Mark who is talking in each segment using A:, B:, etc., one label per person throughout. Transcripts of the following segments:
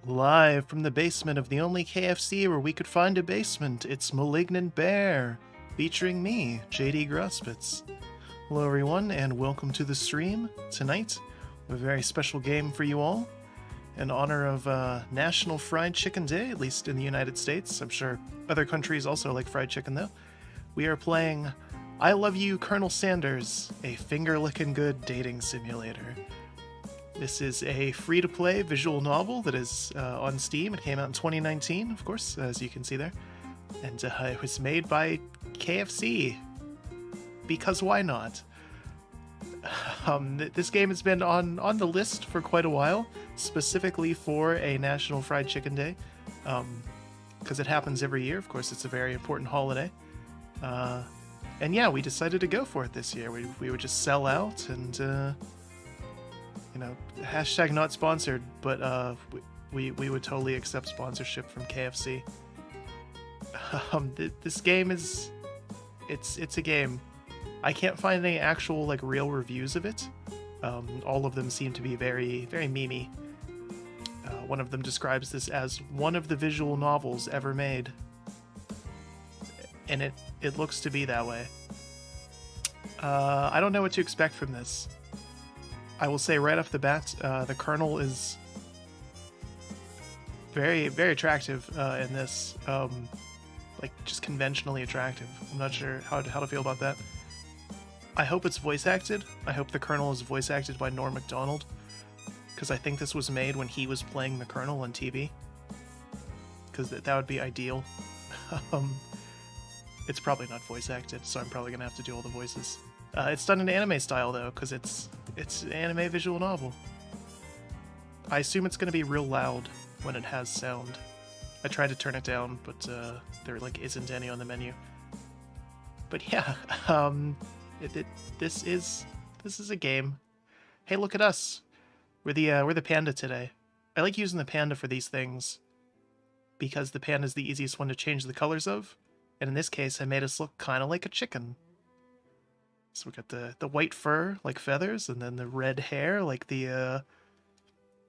A: Live from the basement of the only KFC where we could find a basement, it's Malignant Bear, featuring me, JD Grospitz. Hello everyone, and welcome to the stream. Tonight, we have a very special game for you all, in honor of National Fried Chicken Day, at least in the United States. I'm sure other countries also like fried chicken though. We are playing I Love You, Colonel Sanders, a finger-licking good dating simulator. This is a free-to-play visual novel that is on Steam. It came out in 2019, of course, as you can see there. And it was made by KFC. Because why not? This game has been on the list for quite a while, specifically for a National Fried Chicken Day. Because it happens every year. Of course, it's a very important holiday. And yeah, we decided to go for it this year. We would just sell out and... you know, hashtag not sponsored, but we would totally accept sponsorship from KFC. This game is, it's a game. I can't find any actual like real reviews of it. All of them seem to be very memey. One of them describes this as one of the visual novels ever made, and it looks to be that way. I don't know what to expect from this. I will say right off the bat, the Colonel is very attractive in this, like just conventionally attractive. I'm not sure how to feel about that. I hope it's voice acted. I hope the Colonel is voice acted by Norm Macdonald, because I think this was made when he was playing the Colonel on TV, because that would be ideal. It's probably not voice acted, so I'm probably gonna have to do all the voices. It's done in anime style though, because it's an anime visual novel. I assume it's going to be real loud when it has sound. I tried to turn it down, but there like isn't any on the menu. But yeah, this is a game. Hey, look at us. We're the panda today. I like using the panda for these things because the panda is the easiest one to change the colors of, and in this case, I made us look kind of like a chicken. So we got the white fur, like feathers, and then the red hair, like the,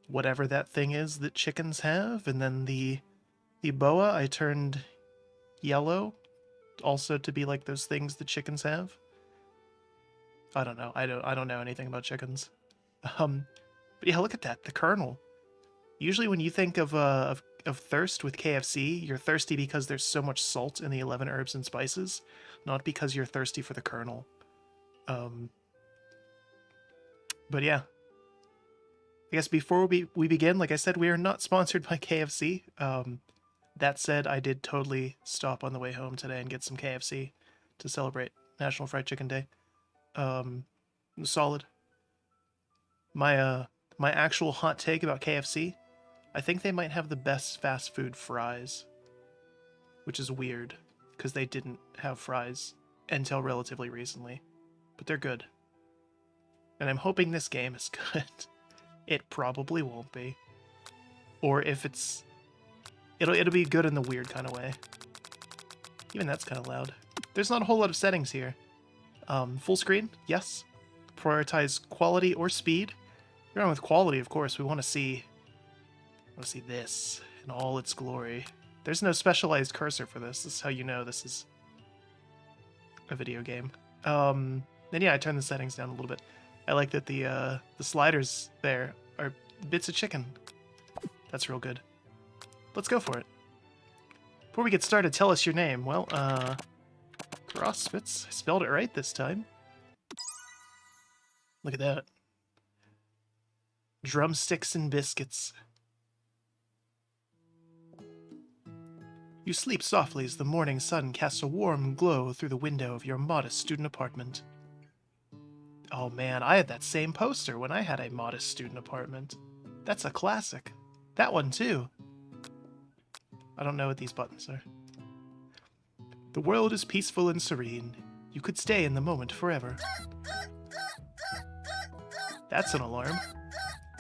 A: whatever that thing is that chickens have, and then the boa I turned yellow, also to be like those things that chickens have. I don't know. I don't know anything about chickens. But yeah, look at that, the Colonel. Usually when you think of thirst with KFC, you're thirsty because there's so much salt in the 11 herbs and spices, not because you're thirsty for the Colonel. But yeah, I guess before we begin, like I said, we are not sponsored by KFC. That said, I did totally stop on the way home today and get some KFC to celebrate National Fried Chicken Day. Solid. My actual hot take about KFC, I think they might have the best fast food fries, which is weird because they didn't have fries until relatively recently. But they're good. And I'm hoping this game is good. It probably won't be. Or if it's... It'll be good in the weird kind of way. Even that's kind of loud. There's not a whole lot of settings here. Full screen? Yes. Prioritize quality or speed. We're going with quality, of course. We want to see this in all its glory. There's no specialized cursor for this. This is how you know this is a video game. Then yeah, I turned the settings down a little bit. I like that the sliders there are bits of chicken. That's real good. Let's go for it. Before we get started, tell us your name. Well, Grospitz. I spelled it right this time. Look at that. Drumsticks and biscuits. You sleep softly as the morning sun casts a warm glow through the window of your modest student apartment. Oh man, I had that same poster when I had a modest student apartment. That's a classic. That one too. I don't know what these buttons are. The world is peaceful and serene. You could stay in the moment forever. That's an alarm.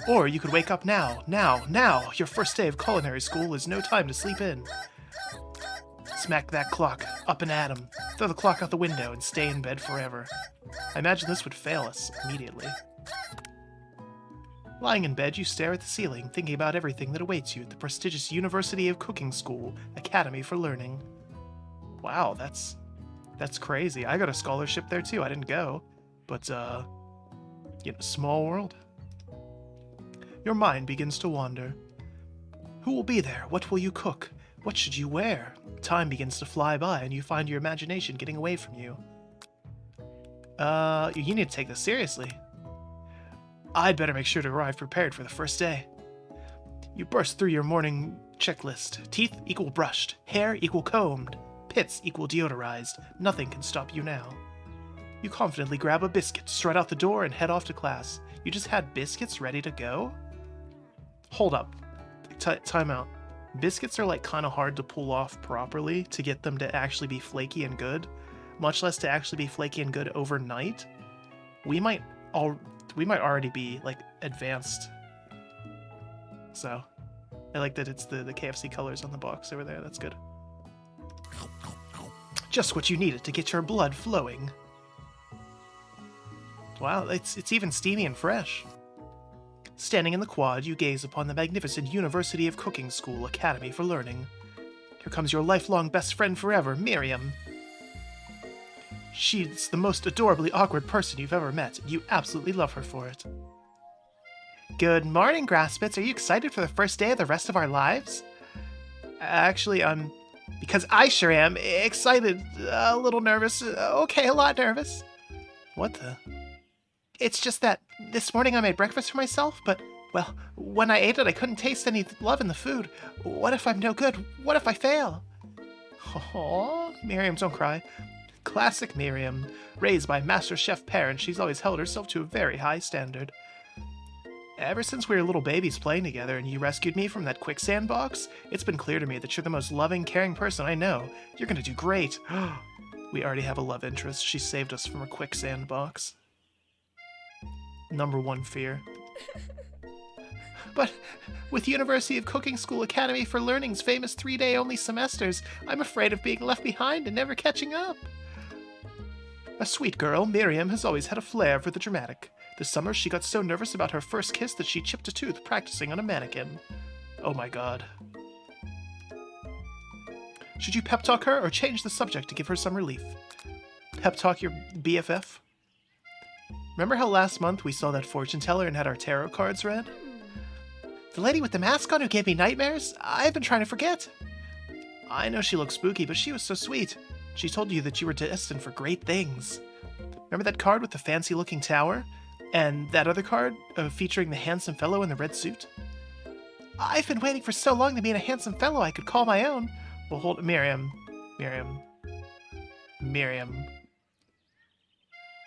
A: Or you could wake up now. Your first day of culinary school is no time to sleep in. Smack that clock up and at 'em. Throw the clock out the window and stay in bed forever. I imagine this would fail us immediately. Lying in bed, you stare at the ceiling, thinking about everything that awaits you at the prestigious University of Cooking School, Academy for Learning. Wow, that's crazy. I got a scholarship there too. I didn't go, but small world. Your mind begins to wander. Who will be there? What will you cook? What should you wear? Time begins to fly by, and you find your imagination getting away from you. You need to take this seriously. I'd better make sure to arrive prepared for the first day. You burst through your morning checklist. Teeth equal brushed. Hair equal combed. Pits equal deodorized. Nothing can stop you now. You confidently grab a biscuit, strut out the door, and head off to class. You just had biscuits ready to go? Hold up. Time out. Biscuits are like kind of hard to pull off properly to get them to actually be flaky and good, much less to actually be flaky and good overnight. We might already be like advanced. So I like that it's the KFC colors on the box over there. That's good. Just what you needed to get your blood flowing. Wow, it's even steamy and fresh. Standing in the quad, you gaze upon the magnificent University of Cooking School Academy for Learning. Here comes your lifelong best friend forever, Miriam. She's the most adorably awkward person you've ever met, and you absolutely love her for it. Good morning, Grassbits. Are you excited for the first day of the rest of our lives? Actually, because I sure am. Excited, a little nervous. Okay, a lot nervous. What the? It's just that this morning I made breakfast for myself, but, well, when I ate it, I couldn't taste any love in the food. What if I'm no good? What if I fail? Oh, Miriam, don't cry. Classic Miriam. Raised by Master Chef parents, she's always held herself to a very high standard. Ever since we were little babies playing together and you rescued me from that quicksand box, it's been clear to me that you're the most loving, caring person I know. You're gonna do great. We already have a love interest. She saved us from a quicksand box. Number one fear. But with University of Cooking School Academy for Learning's famous 3-day-only semesters, I'm afraid of being left behind and never catching up. A sweet girl, Miriam has always had a flair for the dramatic. This summer, she got so nervous about her first kiss that she chipped a tooth practicing on a mannequin. Oh my god. Should you pep talk her or change the subject to give her some relief? Pep talk your BFF? Remember how last month we saw that fortune teller and had our tarot cards read? The lady with the mask on who gave me nightmares? I've been trying to forget. I know she looked spooky, but she was so sweet. She told you that you were destined for great things. Remember that card with the fancy-looking tower? And that other card featuring the handsome fellow in the red suit? I've been waiting for so long to meet a handsome fellow I could call my own. Well, hold... Miriam.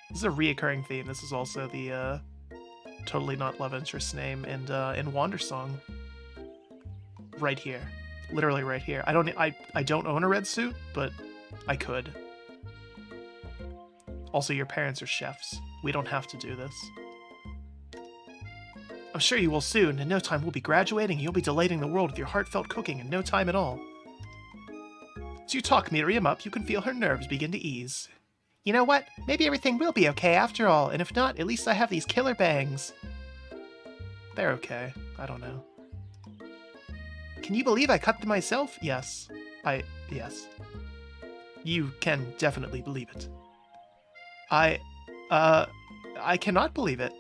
A: This is a reoccurring theme. This is also the totally not love interest name in Wandersong. Right here, literally right here. I don't own a red suit, but I could. Also, your parents are chefs. We don't have to do this. I'm sure you will soon. In no time, we'll be graduating. You'll be delighting the world with your heartfelt cooking in no time at all. As you talk Miriam up, you can feel her nerves begin to ease. You know what? Maybe everything will be okay after all, and if not, at least I have these killer bangs. They're okay. I don't know. Can you believe I cut them myself? Yes. Yes. You can definitely believe it. I cannot believe it.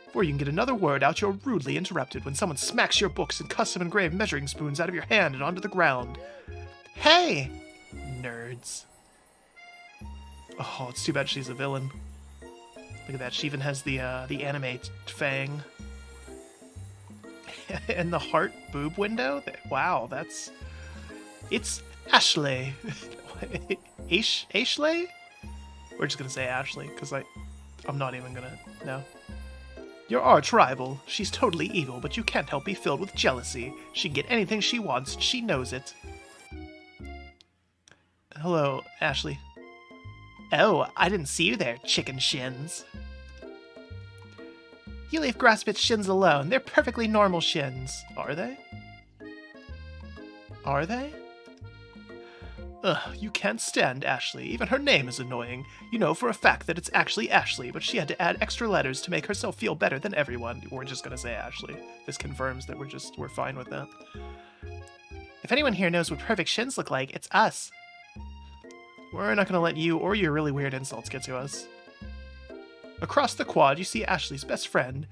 A: Before you can get another word out, you're rudely interrupted when someone smacks your books and custom-engraved measuring spoons out of your hand and onto the ground. Hey! Nerds. Oh, it's too bad she's a villain. Look at that, she even has the anime fang. And the heart boob window? Wow, that's... It's Ashley. Ashley? We're just gonna say Ashley, because I'm not even gonna... No. Your arch rival. She's totally evil, but you can't help be filled with jealousy. She can get anything she wants, and she knows it. Hello, Ashley. Oh, I didn't see you there, chicken shins. You leave Grassbit's shins alone. They're perfectly normal shins. Are they? Are they? Ugh, you can't stand Ashley. Even her name is annoying. You know for a fact that it's actually Ashley, but she had to add extra letters to make herself feel better than everyone. We're just gonna say Ashley. This confirms that we're fine with that. If anyone here knows what perfect shins look like, it's us. We're not gonna let you or your really weird insults get to us. Across the quad, you see Ashley's best friend,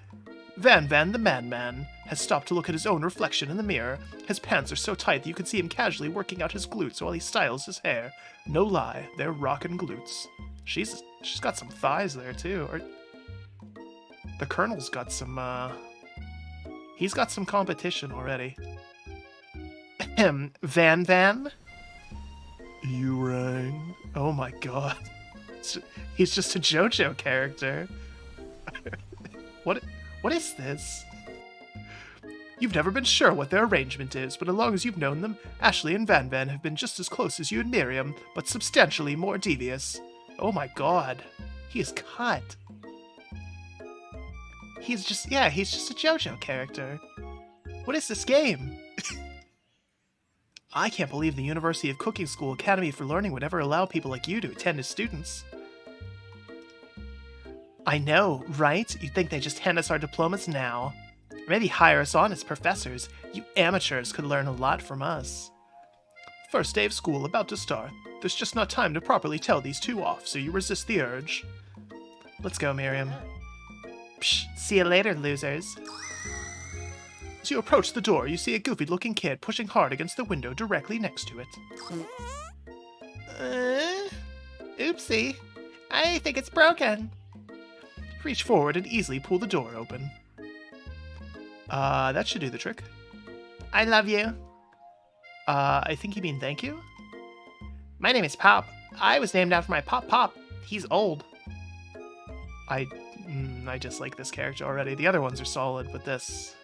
A: Van the Man, has stopped to look at his own reflection in the mirror. His pants are so tight that you can see him casually working out his glutes while he styles his hair. No lie, they're rockin' glutes. She's got some thighs there too. Or the Colonel's got some he's got some competition already. Van? You rang? Oh my god. He's just a JoJo character. What is this? You've never been sure what their arrangement is, but as long as you've known them, Ashley and Van have been just as close as you and Miriam, but substantially more devious. Oh my god. He is cut. He's just a JoJo character. What is this game? I can't believe the University of Cooking School Academy for Learning would ever allow people like you to attend as students. I know, right? You'd think they'd just hand us our diplomas now. Or maybe hire us on as professors. You amateurs could learn a lot from us. First day of school about to start. There's just not time to properly tell these two off, so you resist the urge. Let's go, Miriam. Psh, see you later, losers. As you approach the door, you see a goofy-looking kid pushing hard against the window directly next to it. Oopsie. I think it's broken. Reach forward and easily pull the door open. That should do the trick. I love you. I think you mean thank you? My name is Pop. I was named after my Pop. He's old. I dislike this character already. The other ones are solid, but this...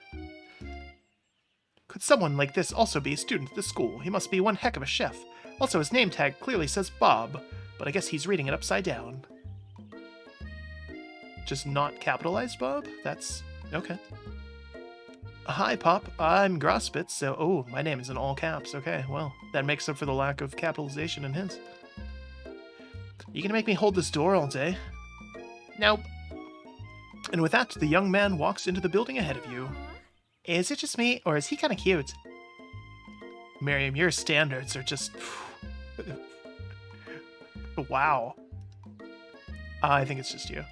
A: Could someone like this also be a student at the school? He must be one heck of a chef. Also, his name tag clearly says Bob, but I guess he's reading it upside down. Just not capitalized Bob? That's... okay. Hi, Pop. I'm Grospitz, so... oh, my name is in all caps. Okay, well, that makes up for the lack of capitalization in his. You gonna make me hold this door all day? Nope. And with that, the young man walks into the building ahead of you. Is it just me, or is he kind of cute? Miriam, your standards are just... wow. I think it's just you.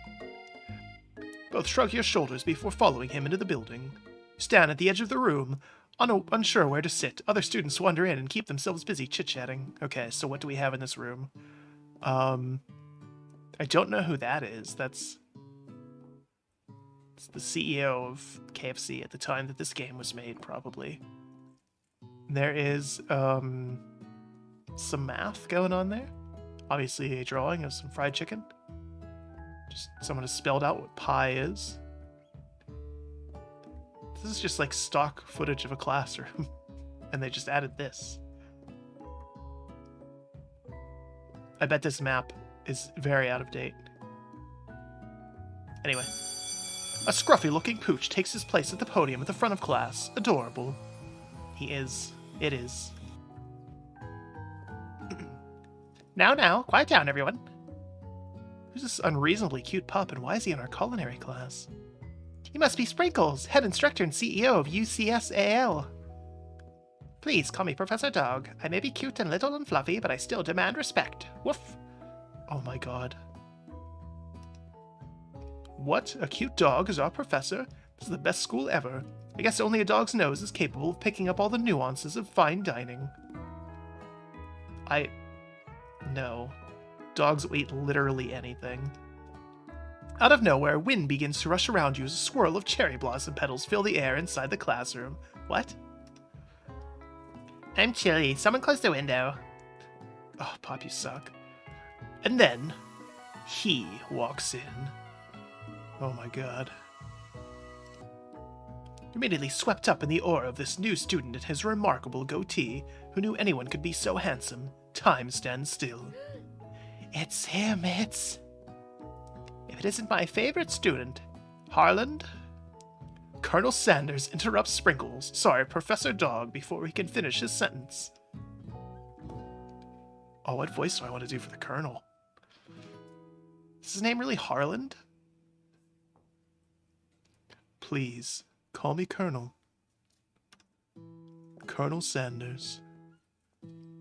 A: Both shrug your shoulders before following him into the building. Stand at the edge of the room, unsure where to sit. Other students wander in and keep themselves busy chit-chatting. Okay, so what do we have in this room? I don't know who that is. It's the CEO of KFC at the time that this game was made, probably. There is, some math going on there. Obviously a drawing of some fried chicken. Just someone has spelled out what pie is. This is just like stock footage of a classroom. And they just added this. I bet this map is very out of date. Anyway. A scruffy-looking pooch takes his place at the podium at the front of class. Adorable. He is. It is. Now, quiet down, everyone. Who's this unreasonably cute pup, and why is he in our culinary class? He must be Sprinkles, head instructor and CEO of UCSAL. Please call me Professor Dog. I may be cute and little and fluffy, but I still demand respect. Woof. Oh my god. What? A cute dog is our professor? This is the best school ever. I guess only a dog's nose is capable of picking up all the nuances of fine dining. No. Dogs will eat literally anything. Out of nowhere, wind begins to rush around you as a swirl of cherry blossom petals fill the air inside the classroom. What? I'm chilly. Someone close the window. Oh, Pop, you suck. And then, he walks in. Oh my god. Immediately swept up in the aura of this new student and his remarkable goatee, who knew anyone could be so handsome. Time stands still. It's him, If it isn't my favorite student, Harland? Colonel Sanders interrupts Sprinkles, sorry, Professor Dog, before he can finish his sentence. Oh, what voice do I want to do for the Colonel? Is his name really Harland? Please, call me Colonel. Colonel Sanders.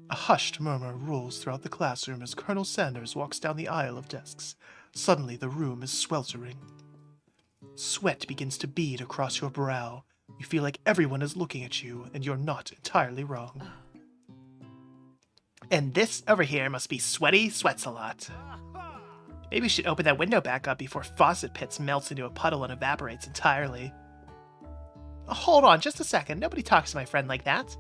A: A hushed murmur rolls throughout the classroom as Colonel Sanders walks down the aisle of desks. Suddenly, the room is sweltering. Sweat begins to bead across your brow. You feel like everyone is looking at you, and you're not entirely wrong. And this over here must be Sweaty Sweats-a-Lot. Maybe we should open that window back up before Faucet Pits melts into a puddle and evaporates entirely. Hold on just a second. Nobody talks to my friend like that.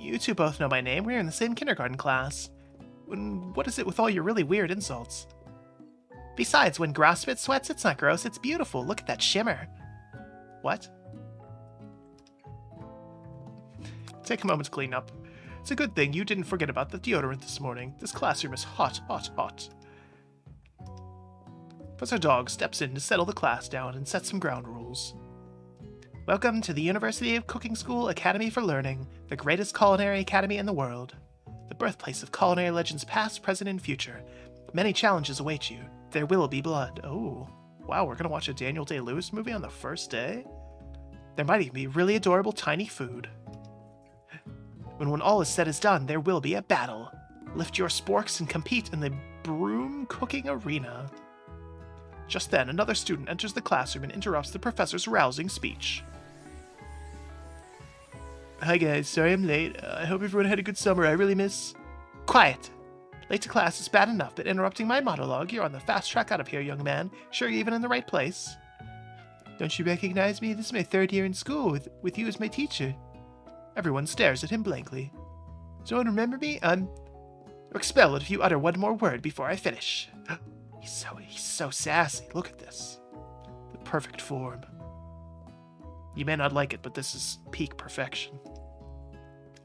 A: You two both know my name. We're in the same kindergarten class. What is it with all your really weird insults? Besides, when Grosspit sweats, it's not gross, it's beautiful. Look at that shimmer. What? Take a moment to clean up. It's a good thing you didn't forget about the deodorant this morning. This classroom is hot, hot, hot. Professor Dog steps in to settle the class down and set some ground rules. Welcome to the University of Cooking School Academy for Learning, the greatest culinary academy in the world. The birthplace of culinary legends past, present, and future. Many challenges await you. There will be blood. Oh, wow, we're gonna watch a Daniel Day-Lewis movie on the first day? There might even be really adorable tiny food. When all is said is done, there will be a battle. Lift your sporks and compete in the broom cooking arena. Just then, another student enters the classroom and interrupts the professor's rousing speech. Hi guys, sorry I'm late. I hope everyone had a good summer. I really miss... Quiet! Late to class is bad enough, but interrupting my monologue, you're on the fast track out of here, young man. Sure you're even in the right place. Don't you recognize me? This is my third year in school, with you as my teacher. Everyone stares at him blankly. Don't remember me? I'm expelled if you utter one more word before I finish. He's so sassy. Look at this. The perfect form. You may not like it, but this is peak perfection.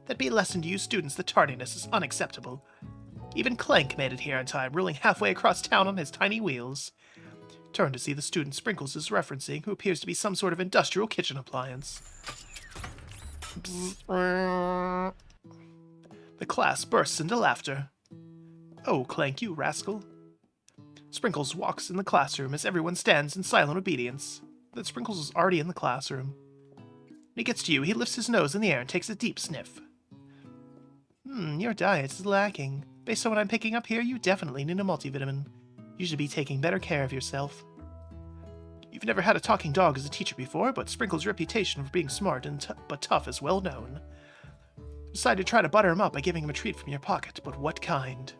A: That'd be a lesson to you students that tardiness is unacceptable. Even Clank made it here on time, rolling halfway across town on his tiny wheels. Turn to see the student Sprinkles is referencing, who appears to be some sort of industrial kitchen appliance. The class bursts into laughter. Oh, Clank, you rascal. Sprinkles walks in the classroom as everyone stands in silent obedience. But Sprinkles is already in the classroom. When he gets to you, he lifts his nose in the air and takes a deep sniff. Your diet is lacking. Based on what I'm picking up here, you definitely need a multivitamin. You should be taking better care of yourself. You've never had a talking dog as a teacher before, but Sprinkles' reputation for being smart and but tough is well known. Decide to try to butter him up by giving him a treat from your pocket, but what kind?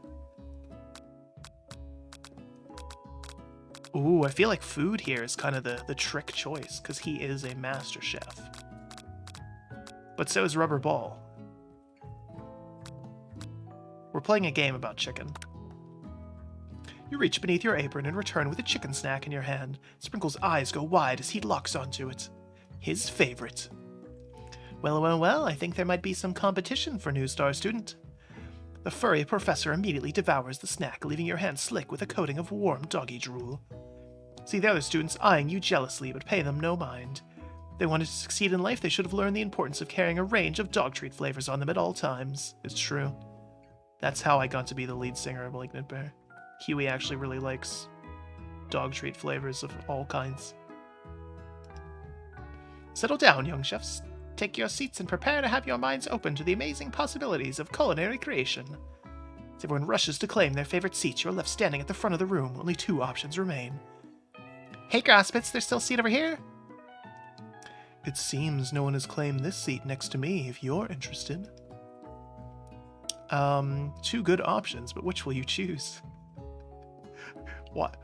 A: Ooh, I feel like food here is kind of the trick choice, because he is a master chef. But so is Rubber Ball. We're playing a game about chicken. You reach beneath your apron and return with a chicken snack in your hand. Sprinkle's eyes go wide as he locks onto it. His favorite. Well, I think there might be some competition for New Star Student. The furry professor immediately devours the snack, leaving your hand slick with a coating of warm doggy drool. See the other students eyeing you jealously, but pay them no mind. If they wanted to succeed in life, they should have learned the importance of carrying a range of dog treat flavors on them at all times. It's true. That's how I got to be the lead singer of Malignant Bear. Huey actually really likes dog treat flavors of all kinds. Settle down, young chefs. Take your seats and prepare to have your minds open to the amazing possibilities of culinary creation. As everyone rushes to claim their favorite seats, you're left standing at the front of the room. Only two options remain. Hey, Grosspits, there's still a seat over here? It seems no one has claimed this seat next to me, if you're interested. Two good options, but which will you choose? What?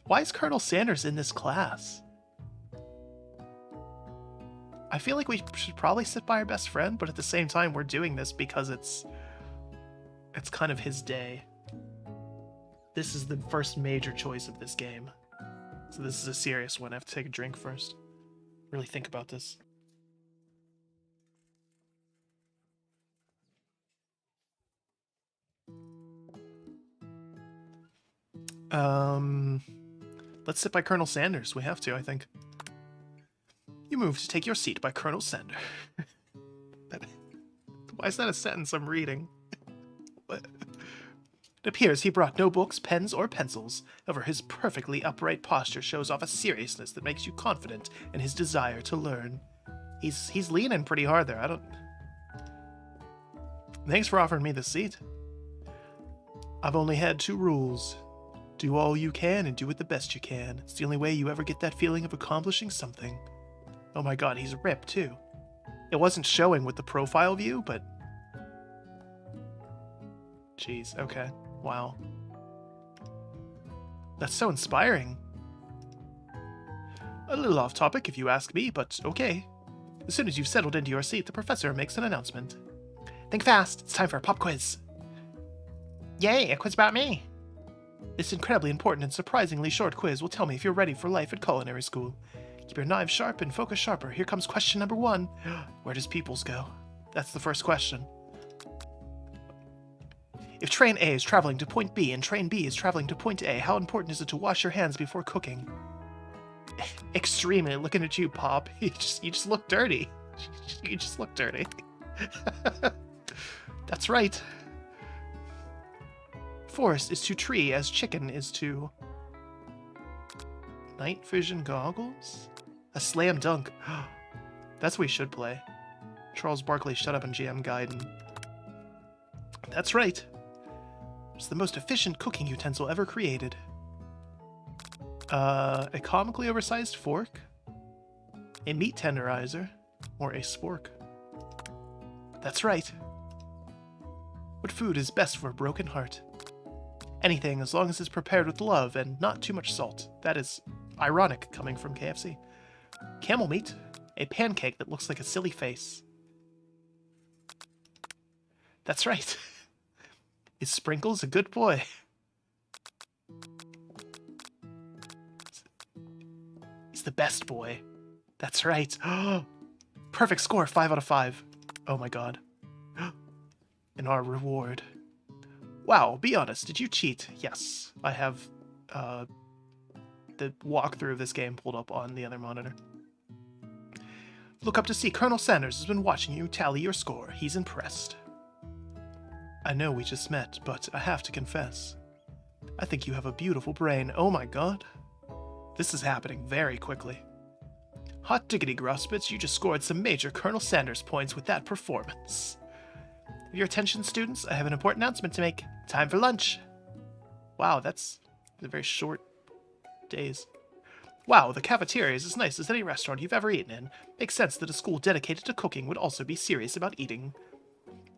A: Why is Colonel Sanders in this class? I feel like we should probably sit by our best friend, but at the same time, we're doing this because it's kind of his day. This is the first major choice of this game. So this is a serious one. I have to take a drink first. Really think about this. Let's sit by Colonel Sanders. We have to, I think. You move to take your seat by Colonel Sanders. Why is that a sentence I'm reading? It appears he brought no books, pens, or pencils. However, his perfectly upright posture shows off a seriousness that makes you confident in his desire to learn. He's leaning pretty hard there. I don't... Thanks for offering me the seat. I've only had 2 rules. Do all you can and do it the best you can. It's the only way you ever get that feeling of accomplishing something. Oh my god, he's ripped too. It wasn't showing with the profile view, but... Jeez, okay. Wow. That's so inspiring. A little off topic if you ask me, but okay. As soon as you've settled into your seat, the professor makes an announcement. Think fast, it's time for a pop quiz. Yay, a quiz about me. This incredibly important and surprisingly short quiz will tell me if you're ready for life at culinary school. Keep your knives sharp and focus sharper. Here comes question number 1. Where does peoples go? That's the first question. If train A is traveling to point B and train B is traveling to point A, how important is it to wash your hands before cooking? Extremely. Looking at you, Pop. You just look dirty. You just look dirty. That's right. Forest is to tree as chicken is to... Night vision goggles? A slam dunk. That's what we should play. Charles Barkley, shut up and GM Gaiden. That's right. It's the most efficient cooking utensil ever created. A comically oversized fork, a meat tenderizer, or a spork. That's right. What food is best for a broken heart? Anything, as long as it's prepared with love and not too much salt. That is ironic coming from KFC. Camel meat, a pancake that looks like a silly face. That's right. Is Sprinkles a good boy? He's the best boy. That's right. Perfect score, 5 out of 5. Oh my god. And our reward. Wow, be honest, did you cheat? Yes, I have the walkthrough of this game pulled up on the other monitor. Look up to see Colonel Sanders has been watching you tally your score. He's impressed. I know we just met, but I have to confess. I think you have a beautiful brain. Oh my god. This is happening very quickly. Hot diggity, Gruspitz, you just scored some major Colonel Sanders points with that performance. For your attention, students, I have an important announcement to make. Time for lunch. Wow, that's a very short days. Wow, the cafeteria is as nice as any restaurant you've ever eaten in. Makes sense that a school dedicated to cooking would also be serious about eating.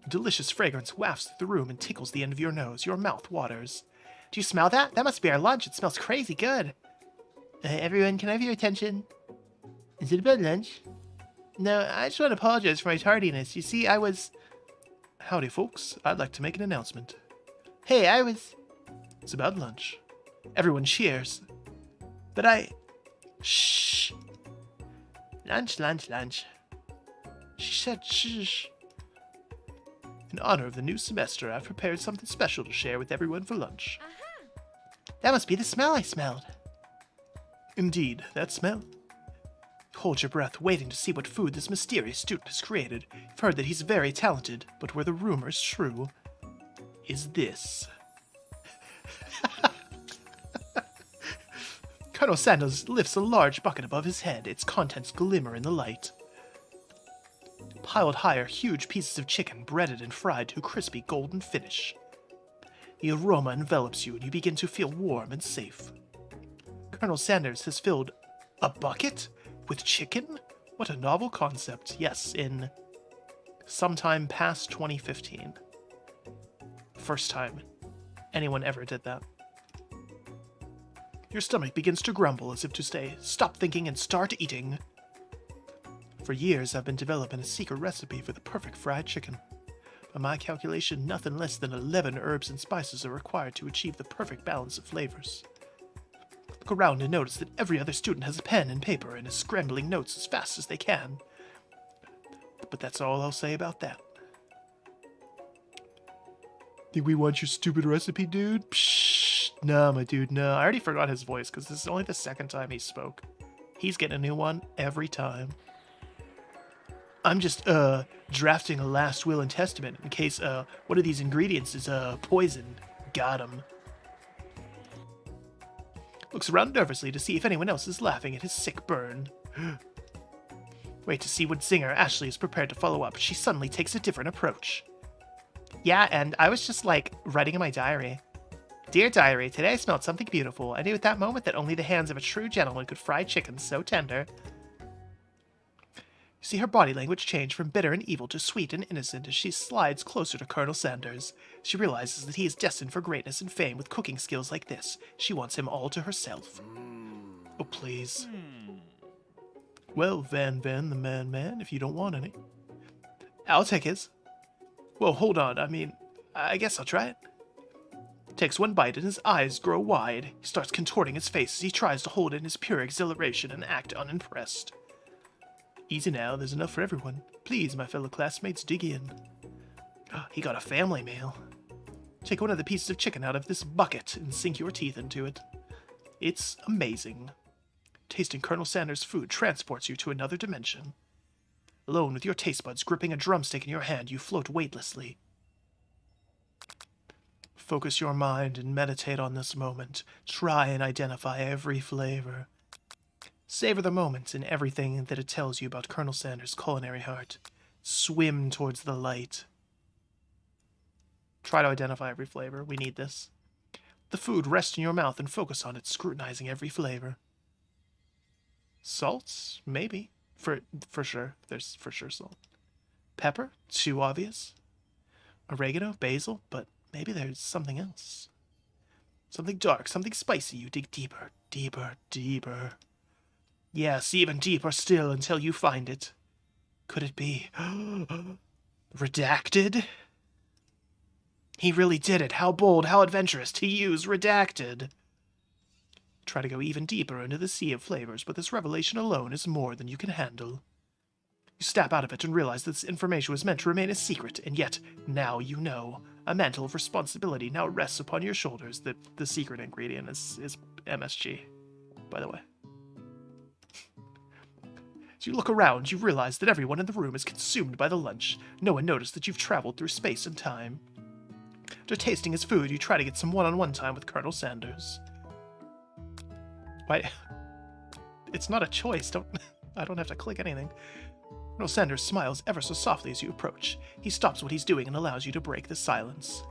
A: Delicious fragrance wafts through the room and tickles the end of your nose. Your mouth waters. Do you smell that? That must be our lunch. It smells crazy good. Everyone, can I have your attention? Is it about lunch? No, I just want to apologize for my tardiness. You see, I was... Howdy, folks. I'd like to make an announcement. Hey, I was... It's about lunch. Everyone cheers. But I... Shh. Lunch, lunch, lunch. She said shh. In honor of the new semester, I've prepared something special to share with everyone for lunch. That must be the smell I smelled. Indeed, that smell. Hold your breath, waiting to see what food this mysterious student has created. You've heard that he's very talented, but were the rumors true? Is this... Colonel Sanders lifts a large bucket above his head. Its contents glimmer in the light. Piled high are huge pieces of chicken, breaded and fried to a crispy golden finish. The aroma envelops you, and you begin to feel warm and safe. Colonel Sanders has filled a bucket with chicken? What a novel concept. Yes, in sometime past 2015. First time anyone ever did that. Your stomach begins to grumble as if to say, stop thinking and start eating. For years, I've been developing a secret recipe for the perfect fried chicken. By my calculation, nothing less than 11 herbs and spices are required to achieve the perfect balance of flavors. Look around and notice that every other student has a pen and paper and is scrambling notes as fast as they can. But that's all I'll say about that. Think we want your stupid recipe, dude? Psh, no, my dude, no. I already forgot his voice because this is only the second time he spoke. He's getting a new one every time. I'm just, Drafting a last will and testament in case one of these ingredients is poison. Got him. Looks around nervously to see if anyone else is laughing at his sick burn. Wait to see what Zinger Ashley is prepared to follow up. She suddenly takes a different approach. Yeah, and I was just like writing in my diary. Dear diary, today I smelled something beautiful. I knew at that moment that only the hands of a true gentleman could fry chicken so tender. You see her body language change from bitter and evil to sweet and innocent as she slides closer to Colonel Sanders. She realizes that he is destined for greatness and fame with cooking skills like this. She wants him all to herself. Oh, please. Well, Van the man, if you don't want any. I'll take his. Whoa, hold on. I guess I'll try it. Takes one bite and his eyes grow wide. He starts contorting his face as he tries to hold in his pure exhilaration and act unimpressed. Easy now, there's enough for everyone. Please, my fellow classmates, dig in. He got a family meal. Take one of the pieces of chicken out of this bucket and sink your teeth into it. It's amazing. Tasting Colonel Sanders' food transports you to another dimension. Alone with your taste buds gripping a drumstick in your hand, you float weightlessly. Focus your mind and meditate on this moment. Try and identify every flavor. Savor the moment and everything that it tells you about Colonel Sanders' culinary heart. Swim towards the light. Try to identify every flavor. We need this. The food rests in your mouth and focus on it, scrutinizing every flavor. Salts? Maybe. For sure. There's for sure salt. Pepper? Too obvious. Oregano? Basil? But maybe there's something else. Something dark, something spicy. You dig deeper, deeper, deeper. Yes, even deeper still until you find it. Could it be redacted? He really did it. How bold, how adventurous to use redacted. Try to go even deeper into the sea of flavors, but this revelation alone is more than you can handle. You snap out of it and realize that this information was meant to remain a secret, and yet, now you know. A mantle of responsibility now rests upon your shoulders. The secret ingredient is MSG, by the way. As you look around, you realize that everyone in the room is consumed by the lunch. No one noticed that you've traveled through space and time. After tasting his food, you try to get some one-on-one time with Colonel Sanders. Why? It's not a choice. I don't have to click anything. Colonel Sanders smiles ever so softly as you approach. He stops what he's doing and allows you to break the silence.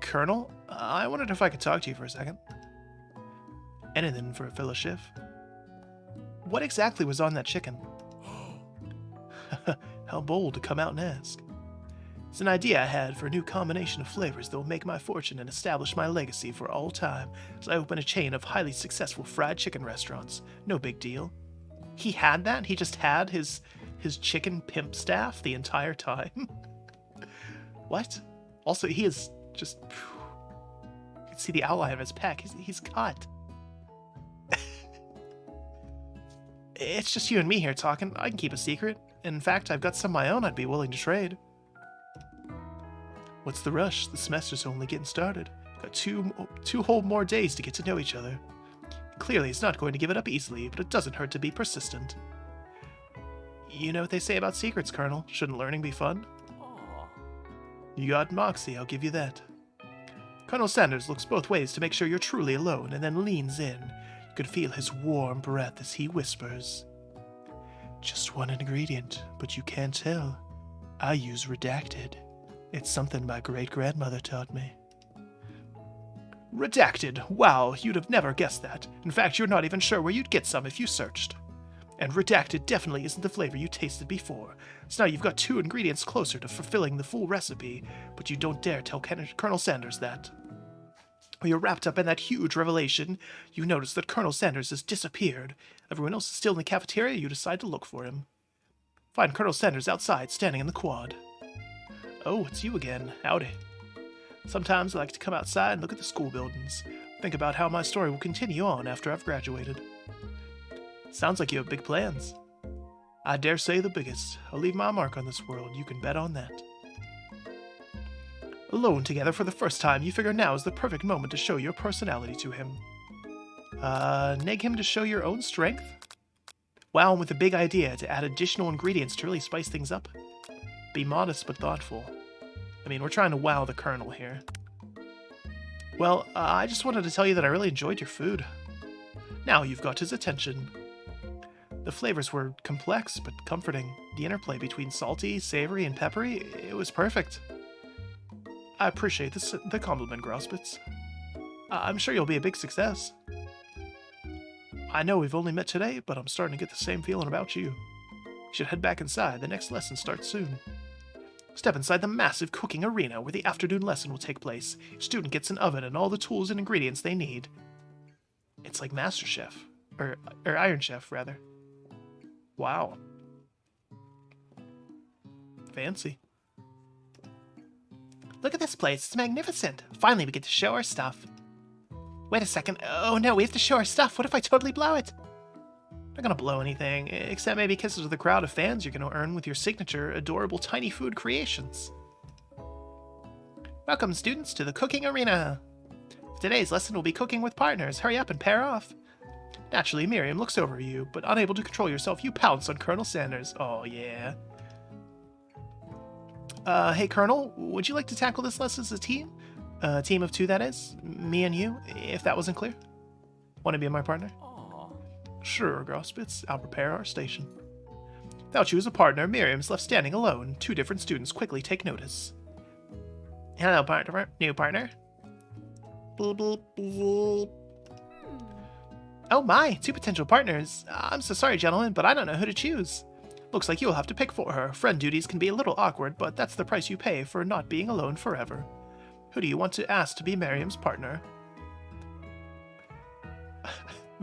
A: Colonel, I wondered if I could talk to you for a second. Anything for a fellowship. What exactly was on that chicken? How bold to come out and ask. It's an idea I had for a new combination of flavors that will make my fortune and establish my legacy for all time as I open a chain of highly successful fried chicken restaurants. No big deal. He had that? He just had his chicken pimp staff the entire time? What? Also, he is just... You can see the outline of his pack. He's cut. It's just you and me here talking. I can keep a secret. In fact, I've got some of my own I'd be willing to trade. What's the rush? The semester's only getting started. Got two whole more days to get to know each other. Clearly, he's not going to give it up easily, but it doesn't hurt to be persistent. You know what they say about secrets, Colonel. Shouldn't learning be fun? You got moxie, I'll give you that. Colonel Sanders looks both ways to make sure you're truly alone, and then leans in. You can feel his warm breath as he whispers. Just one ingredient, but you can't tell. I use redacted. It's something my great-grandmother taught me. Redacted. Wow, you'd have never guessed that. In fact, you're not even sure where you'd get some if you searched. And redacted definitely isn't the flavor you tasted before. So now you've got 2 ingredients closer to fulfilling the full recipe, but you don't dare tell Colonel Sanders that. While you're wrapped up in that huge revelation, you notice that Colonel Sanders has disappeared. Everyone else is still in the cafeteria. You decide to look for him. Find Colonel Sanders outside, standing in the quad. Oh, it's you again. Howdy. Sometimes I like to come outside and look at the school buildings. Think about how my story will continue on after I've graduated. Sounds like you have big plans. I dare say the biggest. I'll leave my mark on this world. You can bet on that. Alone together for the first time, you figure now is the perfect moment to show your personality to him. Neg him to show your own strength? Wow, and with a big idea to add additional ingredients to really spice things up. Be modest but thoughtful. I mean, we're trying to wow the Colonel here. Well, I just wanted to tell you that I really enjoyed your food. Now you've got his attention. The flavors were complex but comforting. The interplay between salty, savory, and peppery, it was perfect. I appreciate the compliment, Grauspitz. I'm sure you'll be a big success. I know we've only met today, but I'm starting to get the same feeling about you. You should head back inside. The next lesson starts soon. Step inside the massive cooking arena where the afternoon lesson will take place. Each student gets an oven and all the tools and ingredients they need. It's like Master Chef. Or Iron Chef, rather. Wow. Fancy. Look at this place. It's magnificent. Finally, we get to show our stuff. Wait a second. Oh no, we have to show our stuff. What if I totally blow it? I'm not gonna blow anything, except maybe kisses with the crowd of fans you're gonna earn with your signature adorable tiny food creations. Welcome, students, to the cooking arena. Today's lesson will be cooking with partners. Hurry up and pair off. Naturally, Miriam looks over you, but unable to control yourself, you pounce on Colonel Sanders. Oh, yeah. Hey, Colonel, would you like to tackle this lesson as a team? A team of two, that is. Me and you, if that wasn't clear. Want to be my partner? Aww. Sure, Grauspitz. I'll prepare our station. Without you as a partner, Miriam's left standing alone. Two different students quickly take notice. Hello, partner. New partner. Bloop, bloop, bloop. Oh my, two potential partners. I'm so sorry, gentlemen, but I don't know who to choose. Looks like you'll have to pick for her. Friend duties can be a little awkward, but that's the price you pay for not being alone forever. Who do you want to ask to be Miriam's partner?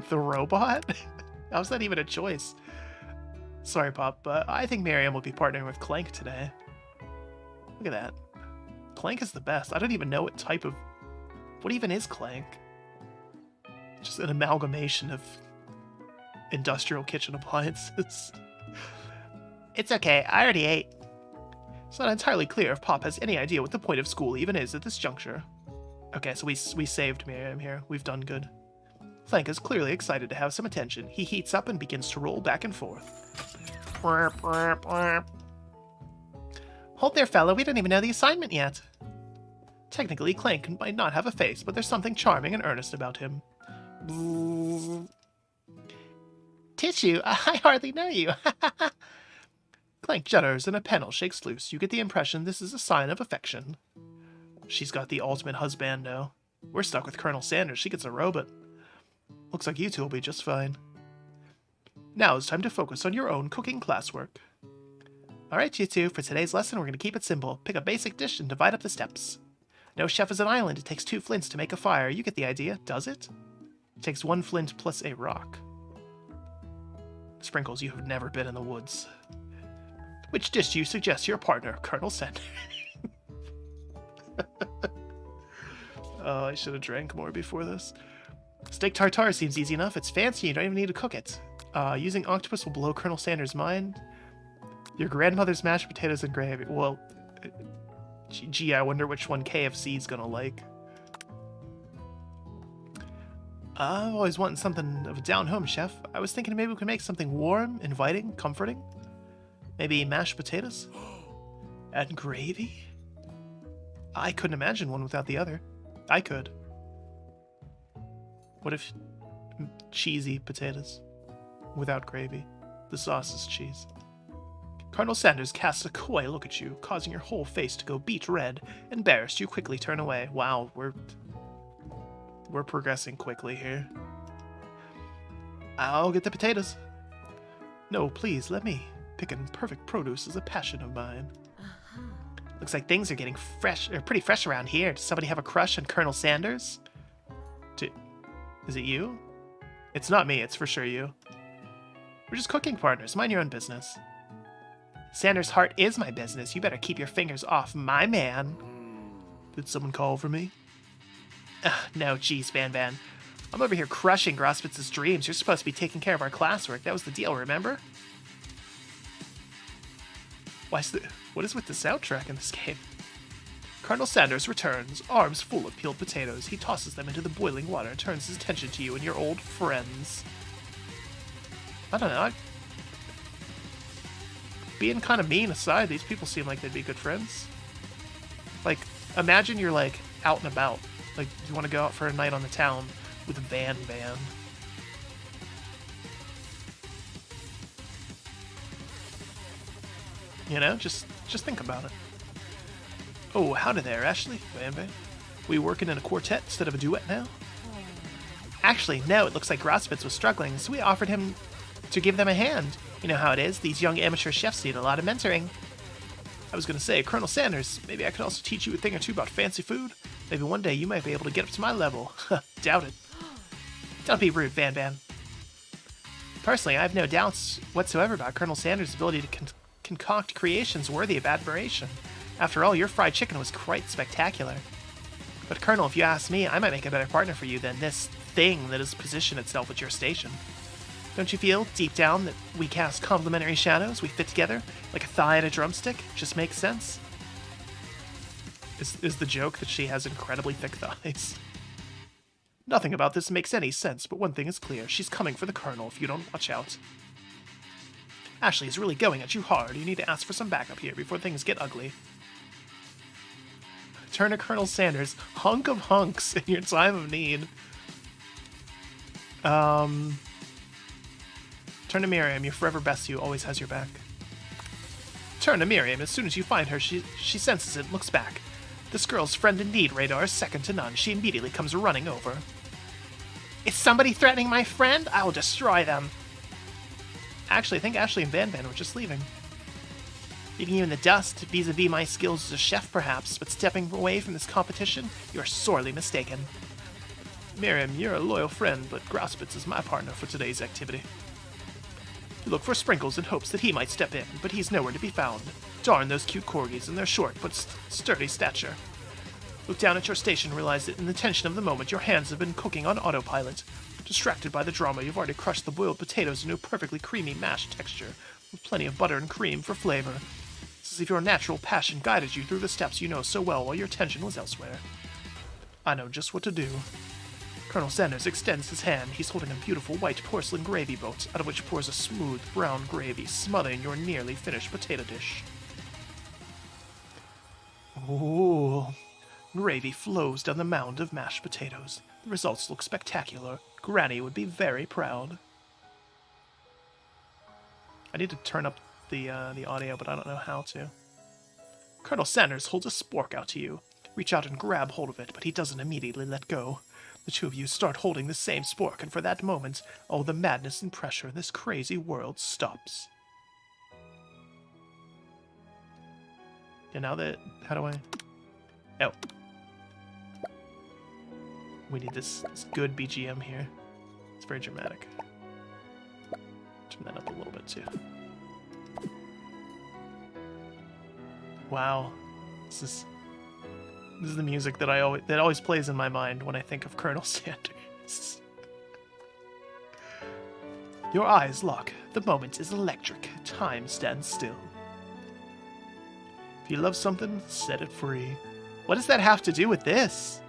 A: The robot? How's that even a choice? Sorry, Pop, but I think Miriam will be partnering with Clank today. Look at that. Clank is the best. I don't even know what type of... What even is Clank? Just an amalgamation of industrial kitchen appliances. It's okay, I already ate. It's not entirely clear if Pop has any idea what the point of school even is at this juncture. Okay, so we saved Miriam here. We've done good. Clank is clearly excited to have some attention. He heats up and begins to roll back and forth. Hold there, fella. We don't even know the assignment yet. Technically, Clank might not have a face, but there's something charming and earnest about him. Tissue, I hardly know you. Clank judders and a panel shakes loose. You get the impression this is a sign of affection. She's got the ultimate husbando. We're stuck with Colonel Sanders. She gets a robot. Looks like you two will be just fine. Now it's time to focus on your own cooking classwork. Alright, you two, for today's lesson we're going to keep it simple. Pick a basic dish and divide up the steps. No chef is an island. It takes 2 flints to make a fire. You get the idea, does it? It takes 1 flint plus a rock. Sprinkles, you have never been in the woods. Which dish do you suggest to your partner, Colonel Sanders? Oh, I should have drank more before this. Steak tartare seems easy enough. It's fancy. You don't even need to cook it. Using octopus will blow Colonel Sanders' mind. Your grandmother's mashed potatoes and gravy. Well, gee, I wonder which one KFC's gonna like. I've always wanted something of a down-home chef. I was thinking maybe we could make something warm, inviting, comforting. Maybe mashed potatoes? And gravy? I couldn't imagine one without the other. I could. What if cheesy potatoes without gravy? The sauce is cheese. Colonel Sanders casts a coy look at you, causing your whole face to go beet red. Embarrassed, you quickly turn away. Wow, we're progressing quickly here. I'll get the potatoes. No, please, let me. Picking perfect produce is a passion of mine. Looks like things are getting pretty fresh around here. Does somebody have a crush on Colonel Sanders? Is it you? It's not me, it's for sure you. We're just cooking partners. Mind your own business. Sanders' heart is my business. You better keep your fingers off my man. Did someone call for me? No, geez, Van Van. I'm over here crushing Grauspitz's dreams. You're supposed to be taking care of our classwork. That was the deal, remember? What is with the soundtrack in this game? Colonel Sanders returns, arms full of peeled potatoes. He tosses them into the boiling water and turns his attention to you and your old friends. I don't know. being kind of mean aside, these people seem like they'd be good friends. Like, imagine you're, like, out and about. Like, you want to go out for a night on the town with Van. You know, just think about it. Oh, howdy there, Ashley. Van. We working in a quartet instead of a duet now? Actually, no, it looks like Grosspitz was struggling, so we offered him to give them a hand. You know how it is, these young amateur chefs need a lot of mentoring. I was going to say, Colonel Sanders, maybe I could also teach you a thing or two about fancy food. Maybe one day you might be able to get up to my level. Doubt it. Don't be rude, Van. Personally, I have no doubts whatsoever about Colonel Sanders' ability to concoct creations worthy of admiration. After all, your fried chicken was quite spectacular. But Colonel, if you ask me, I might make a better partner for you than this thing that has positioned itself at your station. Don't you feel, deep down, that we cast complementary shadows? We fit together like a thigh and a drumstick? Just makes sense? Is the joke that she has incredibly thick thighs? Nothing about this makes any sense, but one thing is clear. She's coming for the Colonel if you don't watch out. Ashley is really going at you hard. You need to ask for some backup here before things get ugly. Turn to Colonel Sanders, hunk of hunks in your time of need. Turn to Miriam, your forever bestie who always has your back. Turn to Miriam. As soon as you find her, she senses it and looks back. This girl's friend indeed, Radar, is second to none. She immediately comes running over. Is somebody threatening my friend? I will destroy them. Actually, I think Ashley and Van were just leaving. Leaving you in the dust, vis-a-vis my skills as a chef perhaps, but stepping away from this competition, you are sorely mistaken. Miriam, you're a loyal friend, but Grosspitz is my partner for today's activity. You look for Sprinkles in hopes that he might step in, but he's nowhere to be found. Darn those cute corgis and their short but sturdy stature. Look down at your station and realize that in the tension of the moment your hands have been cooking on autopilot. Distracted by the drama, you've already crushed the boiled potatoes into a perfectly creamy mashed texture, with plenty of butter and cream for flavor. It's as if your natural passion guided you through the steps you know so well while your attention was elsewhere. I know just what to do. Colonel Sanders extends his hand. He's holding a beautiful white porcelain gravy boat, out of which pours a smooth brown gravy, smothering your nearly finished potato dish. Ooh. Gravy flows down the mound of mashed potatoes. The results look spectacular. Granny would be very proud. I need to turn up the audio, but I don't know how to. Colonel Sanders holds a spork out to you. Reach out and grab hold of it, but he doesn't immediately let go. The two of you start holding the same spork, and for that moment, all the madness and pressure in this crazy world stops. And now that... how do I... oh. We need this good BGM here. It's very dramatic. Turn that up a little bit, too. Wow. This is the music that always plays in my mind when I think of Colonel Sanders. Your eyes lock. The moment is electric. Time stands still. If you love something, set it free. What does that have to do with this?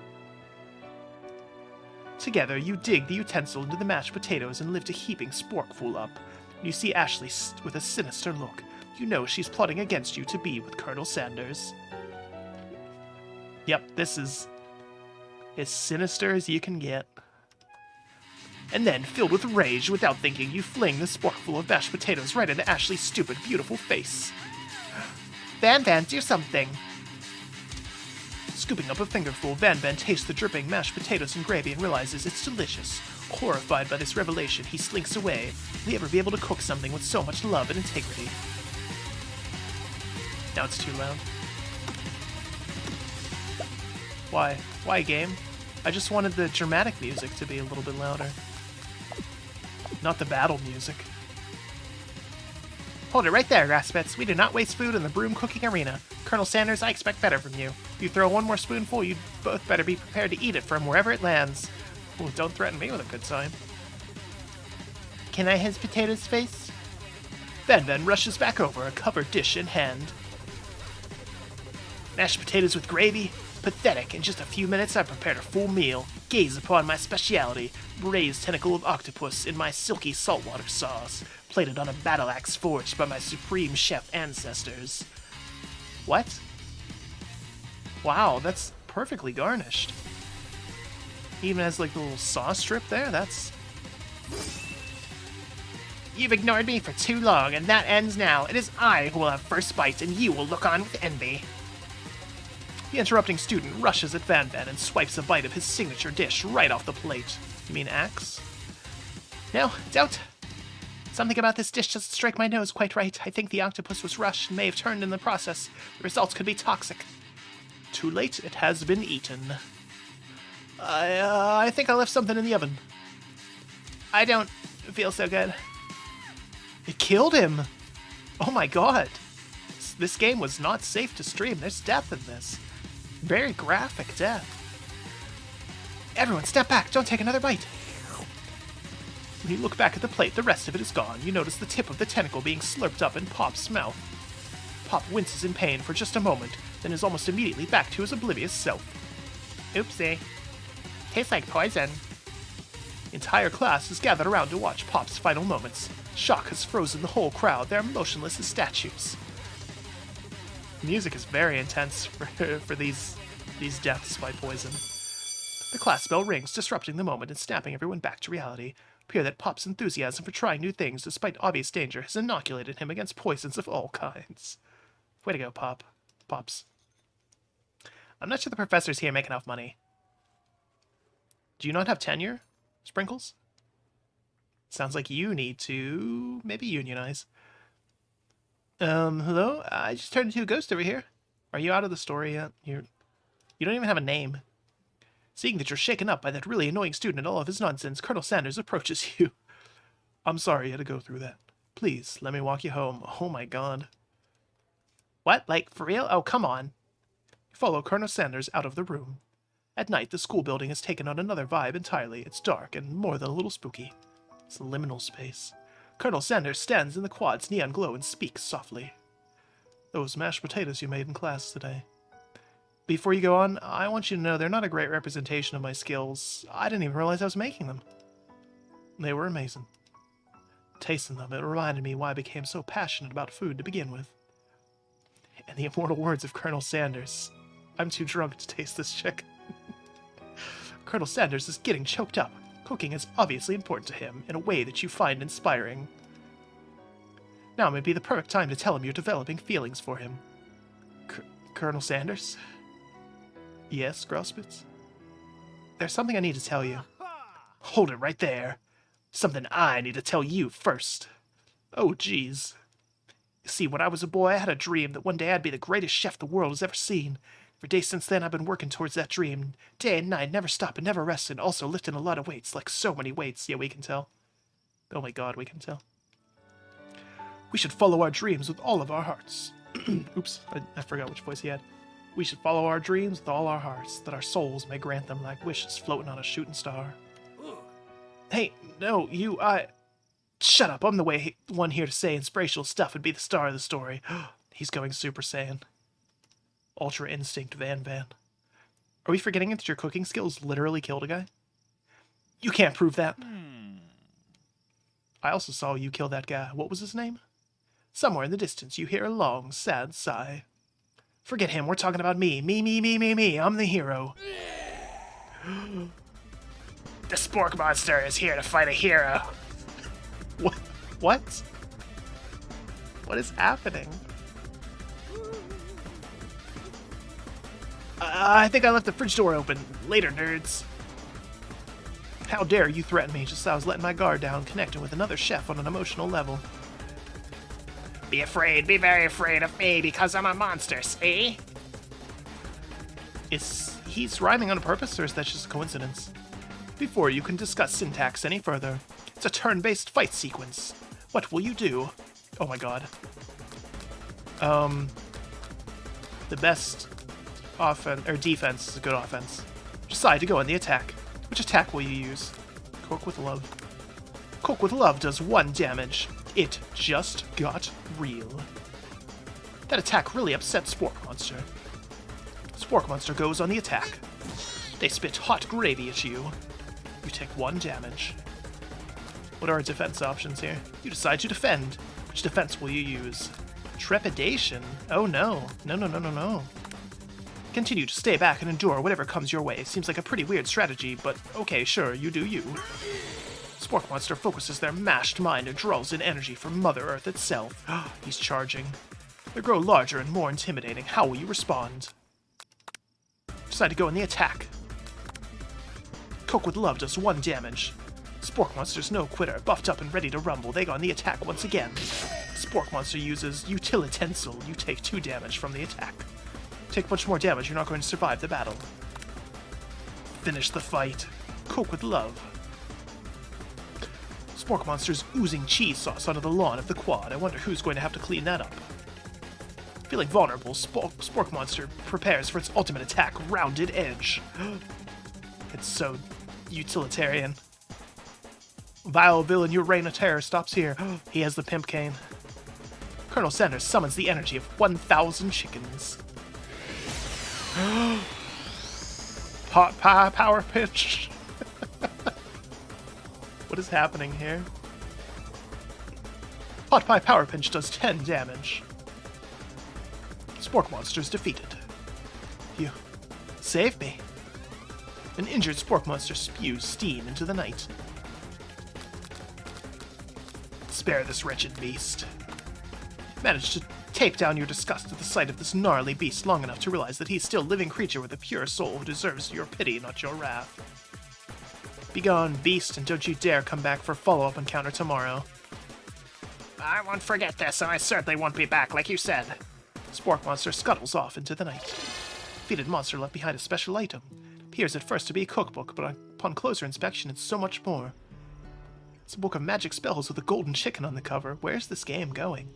A: Together, you dig the utensil into the mashed potatoes and lift a heaping sporkful up. You see Ashley with a sinister look. You know she's plotting against you to be with Colonel Sanders. Yep, this is as sinister as you can get. And then, filled with rage, without thinking, you fling the sporkful of mashed potatoes right into Ashley's stupid, beautiful face. Van, do something! Scooping up a fingerful, Van tastes the dripping mashed potatoes and gravy and realizes it's delicious. Horrified by this revelation, he slinks away. Will he ever be able to cook something with so much love and integrity? Now it's too loud. Why? Why, game? I just wanted the dramatic music to be a little bit louder. Not the battle music. Hold it right there, Grosspitz. We do not waste food in the broom cooking arena. Colonel Sanders, I expect better from you. If you throw one more spoonful, you'd both better be prepared to eat it from wherever it lands. Ooh, don't threaten me with a good time. Can I his potatoes face? Van rushes back over, a covered dish in hand. Mashed potatoes with gravy? Pathetic. In just a few minutes, I prepared a full meal. Gaze upon my speciality, braised tentacle of octopus in my silky saltwater sauce, plated on a battle axe forged by my supreme chef ancestors. What? Wow, that's perfectly garnished. Even has like the little sauce strip there, that's... You've ignored me for too long, and that ends now. It is I who will have first bite, and you will look on with envy. The interrupting student rushes at Van Van and swipes a bite of his signature dish right off the plate. You mean axe? No, don't. Something about this dish doesn't strike my nose quite right. I think the octopus was rushed and may have turned in the process. The results could be toxic. Too late, it has been eaten. I think I left something in the oven. I don't feel so good. It killed him! Oh my god. This game was not safe to stream. There's death in this. Very graphic death. Everyone, step back. Don't take another bite. When you look back at the plate, the rest of it is gone. You notice the tip of the tentacle being slurped up in Pop's mouth. Pop winces in pain for just a moment, then is almost immediately back to his oblivious self. Oopsie. Tastes like poison. The entire class is gathered around to watch Pop's final moments. Shock has frozen the whole crowd. They're motionless as statues. The music is very intense for these deaths by poison. The class bell rings, disrupting the moment and snapping everyone back to reality. It appears that Pop's enthusiasm for trying new things despite obvious danger has inoculated him against poisons of all kinds. Way to go, Pops. I'm not sure the professor's here making enough money. Do you not have tenure, Sprinkles? Sounds like you need to maybe unionize. Hello? I just turned into a ghost over here. Are you out of the story yet? You don't even have a name. Seeing that you're shaken up by that really annoying student and all of his nonsense, Colonel Sanders approaches you. I'm sorry you had to go through that. Please, let me walk you home. Oh my god. What? Like, for real? Oh, come on. You follow Colonel Sanders out of the room. At night, the school building has taken on another vibe entirely. It's dark and more than a little spooky. It's a liminal space. Colonel Sanders stands in the quad's neon glow and speaks softly. Those mashed potatoes you made in class today. Before you go on, I want you to know they're not a great representation of my skills. I didn't even realize I was making them. They were amazing. Tasting them, it reminded me why I became so passionate about food to begin with. And the immortal words of Colonel Sanders. I'm too drunk to taste this chick. Colonel Sanders is getting choked up. Cooking is obviously important to him in a way that you find inspiring. Now may be the perfect time to tell him you're developing feelings for him. Colonel Sanders? Yes, Grosspitz? There's something I need to tell you. Hold it right there. Something I need to tell you first. Oh, jeez. You see, when I was a boy, I had a dream that one day I'd be the greatest chef the world has ever seen. For days since then, I've been working towards that dream. Day and night, never stopping, never resting. Also lifting a lot of weights, like so many weights. Yeah, we can tell. Oh my god, we can tell. We should follow our dreams with all of our hearts. Oops, I forgot which voice he had. We should follow our dreams with all our hearts, that our souls may grant them like wishes floating on a shooting star. Hey, no, Shut up, I'm the one here to say inspirational stuff and be the star of the story. He's going Super Saiyan. Ultra Instinct Van Van. Are we forgetting that your cooking skills literally killed a guy? You can't prove that. I also saw you kill that guy. What was his name? Somewhere in the distance, you hear a long, sad sigh. Forget him, we're talking about me. Me. I'm the hero. The Spork Monster is here to fight a hero. What? What is happening? I think I left the fridge door open. Later, nerds. How dare you threaten me just as I was letting my guard down, connecting with another chef on an emotional level. Be afraid, be very afraid of me because I'm a monster, see? He's rhyming on purpose, or is that just a coincidence? Before you can discuss syntax any further, it's a turn-based fight sequence. What will you do? Oh my god. The best offense or defense is a good offense. Decide to go on the attack. Which attack will you use? Cook with love. Cook with love does 1 damage. It just got real. That attack really upset Spork Monster. Spork Monster goes on the attack. They spit hot gravy at you. You take 1 damage. What are our defense options here? You decide to defend. Which defense will you use? Trepidation? Oh no. No. Continue to stay back and endure whatever comes your way. Seems like a pretty weird strategy, but okay, sure, you do you. Spork Monster focuses their mashed mind and draws in energy from Mother Earth itself. He's charging. They grow larger and more intimidating. How will you respond? Decide to go in the attack. Cook with Love does 1 damage. Spork Monster's no quitter, buffed up and ready to rumble. They go on the attack once again. Spork Monster uses Utilitensile. You take 2 damage from the attack. Take much more damage, you're not going to survive the battle. Finish the fight. Cook with Love. Spork Monster's oozing cheese sauce onto the lawn of the quad. I wonder who's going to have to clean that up. Feeling vulnerable, Spork Monster prepares for its ultimate attack, Rounded Edge. It's so utilitarian. Vile villain, your reign of terror stops here. He has the pimp cane. Colonel Sanders summons the energy of 1,000 chickens. Pot pie power pitch. What is happening here? Pot pie power pinch does 10 damage. Spork Monster's defeated. You saved me. An injured Spork Monster spews steam into the night. Spare this wretched beast. Manage to tape down your disgust at the sight of this gnarly beast long enough to realize that he's still a living creature with a pure soul who deserves your pity, not your wrath. Begone, beast, and don't you dare come back for a follow-up encounter tomorrow. I won't forget this, and I certainly won't be back, like you said. Spork Monster scuttles off into the night. Defeated monster left behind a special item. It appears at first to be a cookbook, but upon closer inspection it's so much more. It's a book of magic spells with a golden chicken on the cover. Where's this game going?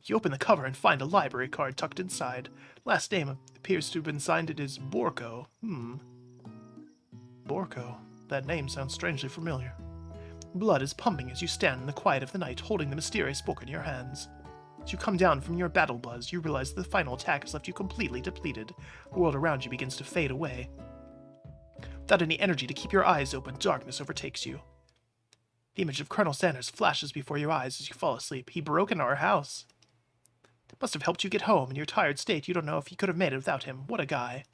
A: You open the cover and find a library card tucked inside. Last name appears to have been signed as Borko. Borko. That name sounds strangely familiar. Blood is pumping as you stand in the quiet of the night, holding the mysterious book in your hands. As you come down from your battle buzz, you realize that the final attack has left you completely depleted. The world around you begins to fade away. Without any energy to keep your eyes open, darkness overtakes you. The image of Colonel Sanders flashes before your eyes as you fall asleep. He broke into our house. It must have helped you get home. In your tired state, you don't know if you could have made it without him. What a guy.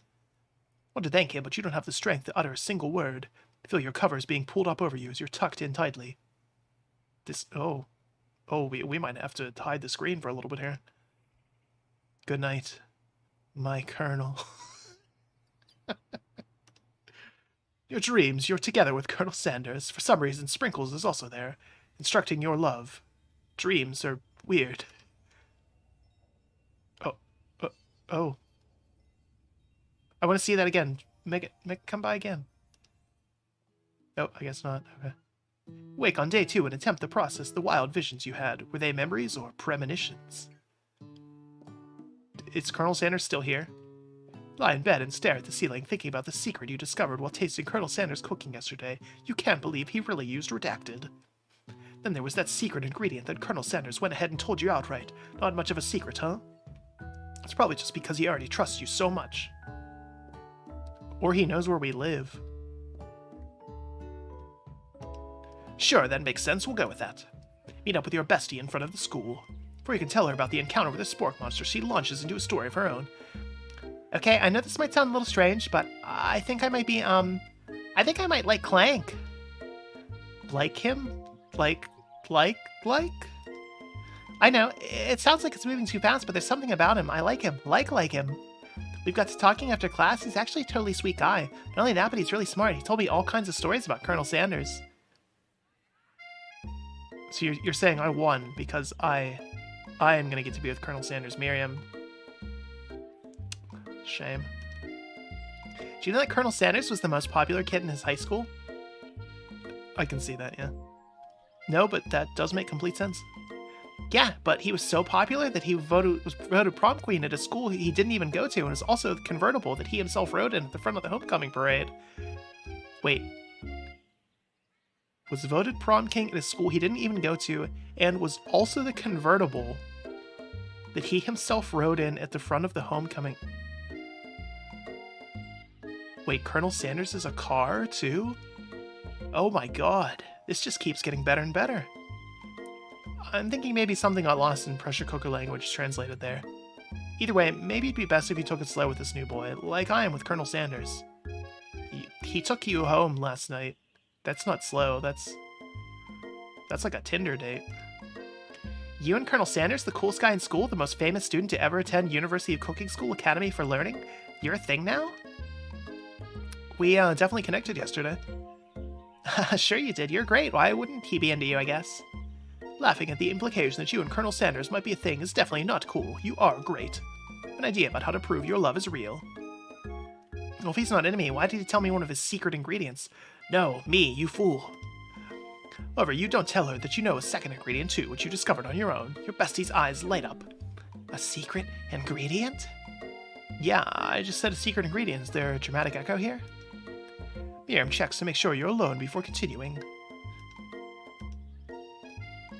A: Want to thank him, but you don't have the strength to utter a single word. Feel your covers being pulled up over you as you're tucked in tightly. We might have to hide the screen for a little bit here. Good night, my Colonel. Your dreams, you're together with Colonel Sanders. For some reason, Sprinkles is also there, instructing your love. Dreams are weird. Oh. I want to see that again. Make it come by again. Oh, I guess not. Okay. Wake on day 2 and attempt to process the wild visions you had. Were they memories or premonitions? Is Colonel Sanders still here? Lie in bed and stare at the ceiling, thinking about the secret you discovered while tasting Colonel Sanders' cooking yesterday. You can't believe he really used redacted. Then there was that secret ingredient that Colonel Sanders went ahead and told you outright. Not much of a secret, huh? It's probably just because he already trusts you so much. Or he knows where we live. Sure, that makes sense. We'll go with that. Meet up with your bestie in front of the school. Before you can tell her about the encounter with the Spork Monster, she launches into a story of her own. Okay, I know this might sound a little strange, but I think I might be, I think I might like Clank. Like him? Like? I know, it sounds like it's moving too fast, but there's something about him. I like him. Like him. We've got to talking after class. He's actually a totally sweet guy. Not only that, but he's really smart. He told me all kinds of stories about Colonel Sanders. So you're saying I won because I am going to get to be with Colonel Sanders. Miriam. Shame. Do you know that Colonel Sanders was the most popular kid in his high school? I can see that, yeah. No, but that does make complete sense. Yeah, but he was so popular that he was voted prom queen at a school he didn't even go to, and was also the convertible that he himself rode in at the front of the homecoming parade. Wait. Was voted prom king at a school he didn't even go to, and was also the convertible that he himself rode in at the front of the homecoming. Wait, Colonel Sanders is a car, too? Oh my god. This just keeps getting better and better. I'm thinking maybe something got lost in pressure cooker language translated there. Either way, maybe it'd be best if you took it slow with this new boy, like I am with Colonel Sanders. He took you home last night. That's not slow, that's like a Tinder date. You and Colonel Sanders, the coolest guy in school, the most famous student to ever attend University of Cooking School Academy for Learning? You're a thing now? We definitely connected yesterday. Sure you did, you're great. Why wouldn't he be into you, I guess? Laughing at the implication that you and Colonel Sanders might be a thing is definitely not cool. You are great. An idea about how to prove your love is real. Well, if he's not into me, why did he tell me one of his secret ingredients? No, me, you fool. However, you don't tell her that you know a second ingredient too, which you discovered on your own. Your bestie's eyes light up. A secret ingredient? Yeah, I just said a secret ingredient. Is there a dramatic echo here? Miriam checks to make sure you're alone before continuing.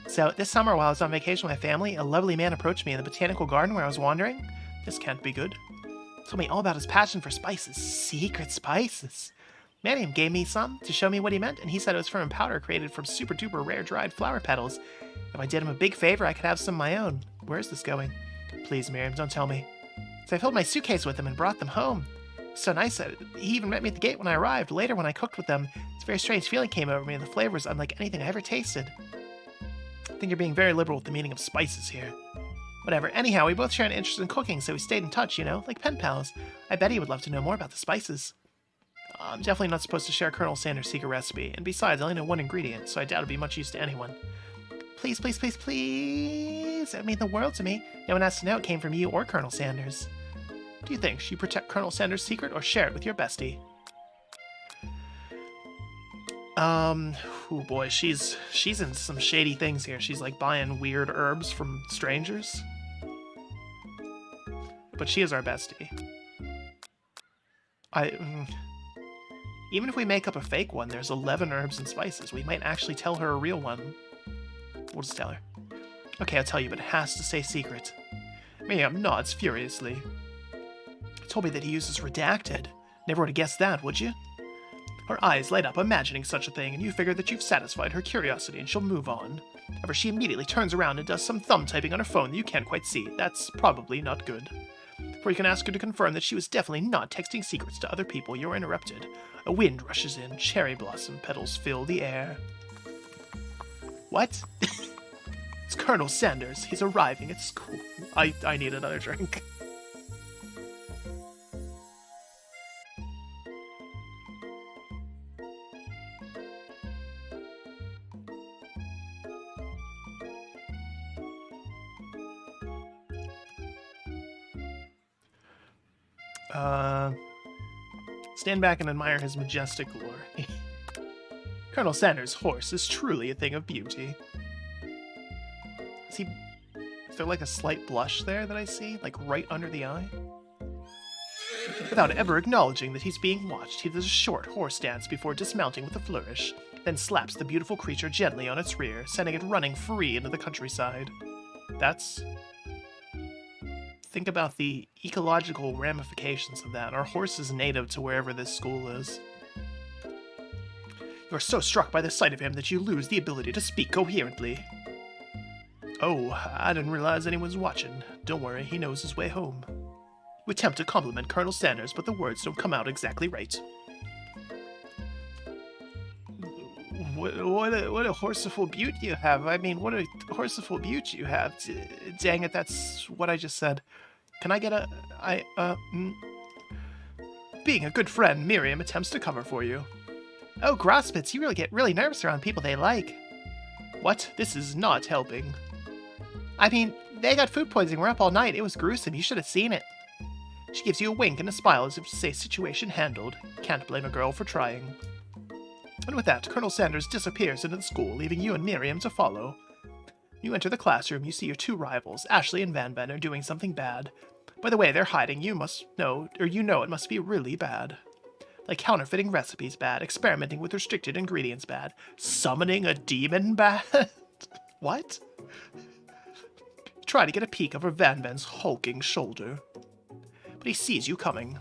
A: So, this summer while I was on vacation with my family, a lovely man approached me in the botanical garden where I was wandering. This can't be good. Told me all about his passion for spices. Secret spices. Miriam gave me some to show me what he meant, and he said it was from a powder created from super duper rare dried flower petals. If I did him a big favor, I could have some of my own. Where is this going? Please, Miriam, don't tell me. So I filled my suitcase with them and brought them home. So nice. He even met me at the gate when I arrived. Later, when I cooked with them, this very strange feeling came over me, and the flavor was unlike anything I ever tasted. I think you're being very liberal with the meaning of spices here. Whatever. Anyhow, we both share an interest in cooking, so we stayed in touch, you know, like pen pals. I bet he would love to know more about the spices. I'm definitely not supposed to share Colonel Sanders' secret recipe, and besides, I only know one ingredient, so I doubt it'd be much use to anyone. Please, please, please, please! It would mean the world to me. No one has to know it came from you or Colonel Sanders. Do you think you protect Colonel Sanders' secret or share it with your bestie? Oh boy, she's in some shady things here. She's like buying weird herbs from strangers. But she is our bestie. Even if we make up a fake one, there's 11 herbs and spices. We might actually tell her a real one. We'll just tell her. Okay, I'll tell you, but it has to stay secret. Miriam nods furiously. He told me that he uses redacted. Never would have guessed that, would you? Her eyes light up imagining such a thing, and you figure that you've satisfied her curiosity and she'll move on. However, she immediately turns around and does some thumb typing on her phone that you can't quite see. That's probably not good. Before you can ask her to confirm that she was definitely not texting secrets to other people, you're interrupted. A wind rushes in, cherry blossom petals fill the air. What? It's Colonel Sanders. He's arriving at school. I need another drink. Stand back and admire his majestic glory. Colonel Sanders' horse is truly a thing of beauty. Is there like a slight blush there that I see? Like right under the eye? Without ever acknowledging that he's being watched, he does a short horse dance before dismounting with a flourish, then slaps the beautiful creature gently on its rear, sending it running free into the countryside. Think about the ecological ramifications of that. Our horse is native to wherever this school is. You're so struck by the sight of him that you lose the ability to speak coherently. Oh, I didn't realize anyone's watching. Don't worry, he knows his way home. You attempt to compliment Colonel Sanders, but the words don't come out exactly right. What a horseful beaut you have. I mean, what a horseful beaut you have. Dang it, that's what I just said. Can I get a... Being a good friend, Miriam attempts to cover for you. Oh, Grosspitz, you really get really nervous around people they like. What? This is not helping. I mean, they got food poisoning. We're up all night. It was gruesome. You should have seen it. She gives you a wink and a smile as if to say situation handled. Can't blame a girl for trying. And with that, Colonel Sanders disappears into the school, leaving you and Miriam to follow. You enter the classroom, you see your two rivals, Ashley and Van Ben, are doing something bad. By the way they're hiding, you know it must be really bad. Like counterfeiting recipes bad, experimenting with restricted ingredients bad, summoning a demon bad. What? Try to get a peek over Van Ben's hulking shoulder. But he sees you coming.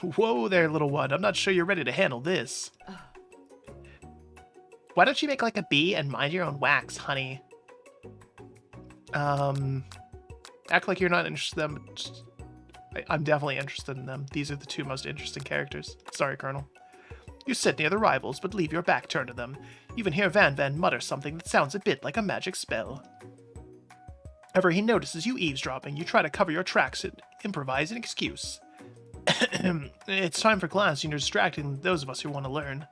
A: Whoa there, little one. I'm not sure you're ready to handle this. Why don't you make like a bee and mind your own wax, honey? Act like you're not interested in them. I'm definitely interested in them. These are the two most interesting characters. Sorry, Colonel. You sit near the rivals, but leave your back turned to them. You even hear Van Van mutter something that sounds a bit like a magic spell. However, he notices you eavesdropping. You try to cover your tracks and improvise an excuse. It's time for class, and you're distracting those of us who want to learn.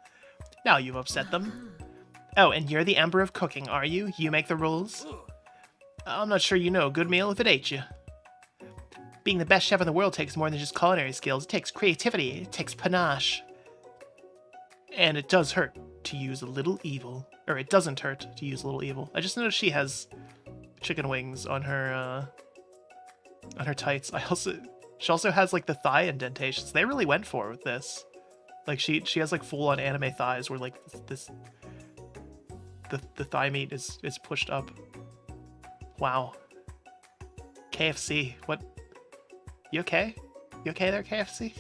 A: Now you've upset them. Oh, and you're the Emperor of Cooking, are you? You make the rules? I'm not sure you know a good meal if it ate you. Being the best chef in the world takes more than just culinary skills. It takes creativity. It takes panache. And it does hurt to use a little evil. Or it doesn't hurt to use a little evil. I just noticed she has chicken wings on her tights. She also has like the thigh indentations. They really went for it with this. Like she has like full on anime thighs where like the thigh meat is pushed up. Wow. KFC. What? You okay? You okay there, KFC?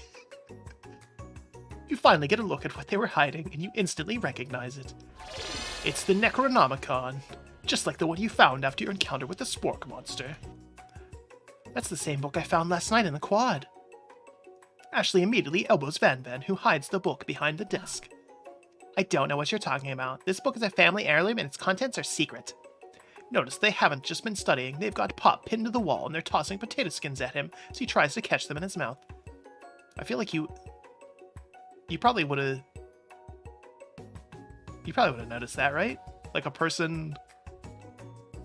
A: You finally get a look at what they were hiding, and you instantly recognize it. It's the Necronomicon, just like the one you found after your encounter with the Spork monster. That's the same book I found last night in the quad. Ashley immediately elbows Van Van, who hides the book behind the desk. I don't know what you're talking about. This book is a family heirloom, and its contents are secret. Notice they haven't just been studying, they've got Pop pinned to the wall and they're tossing potato skins at him as he tries to catch them in his mouth. I feel like you probably would have noticed that, right? Like a person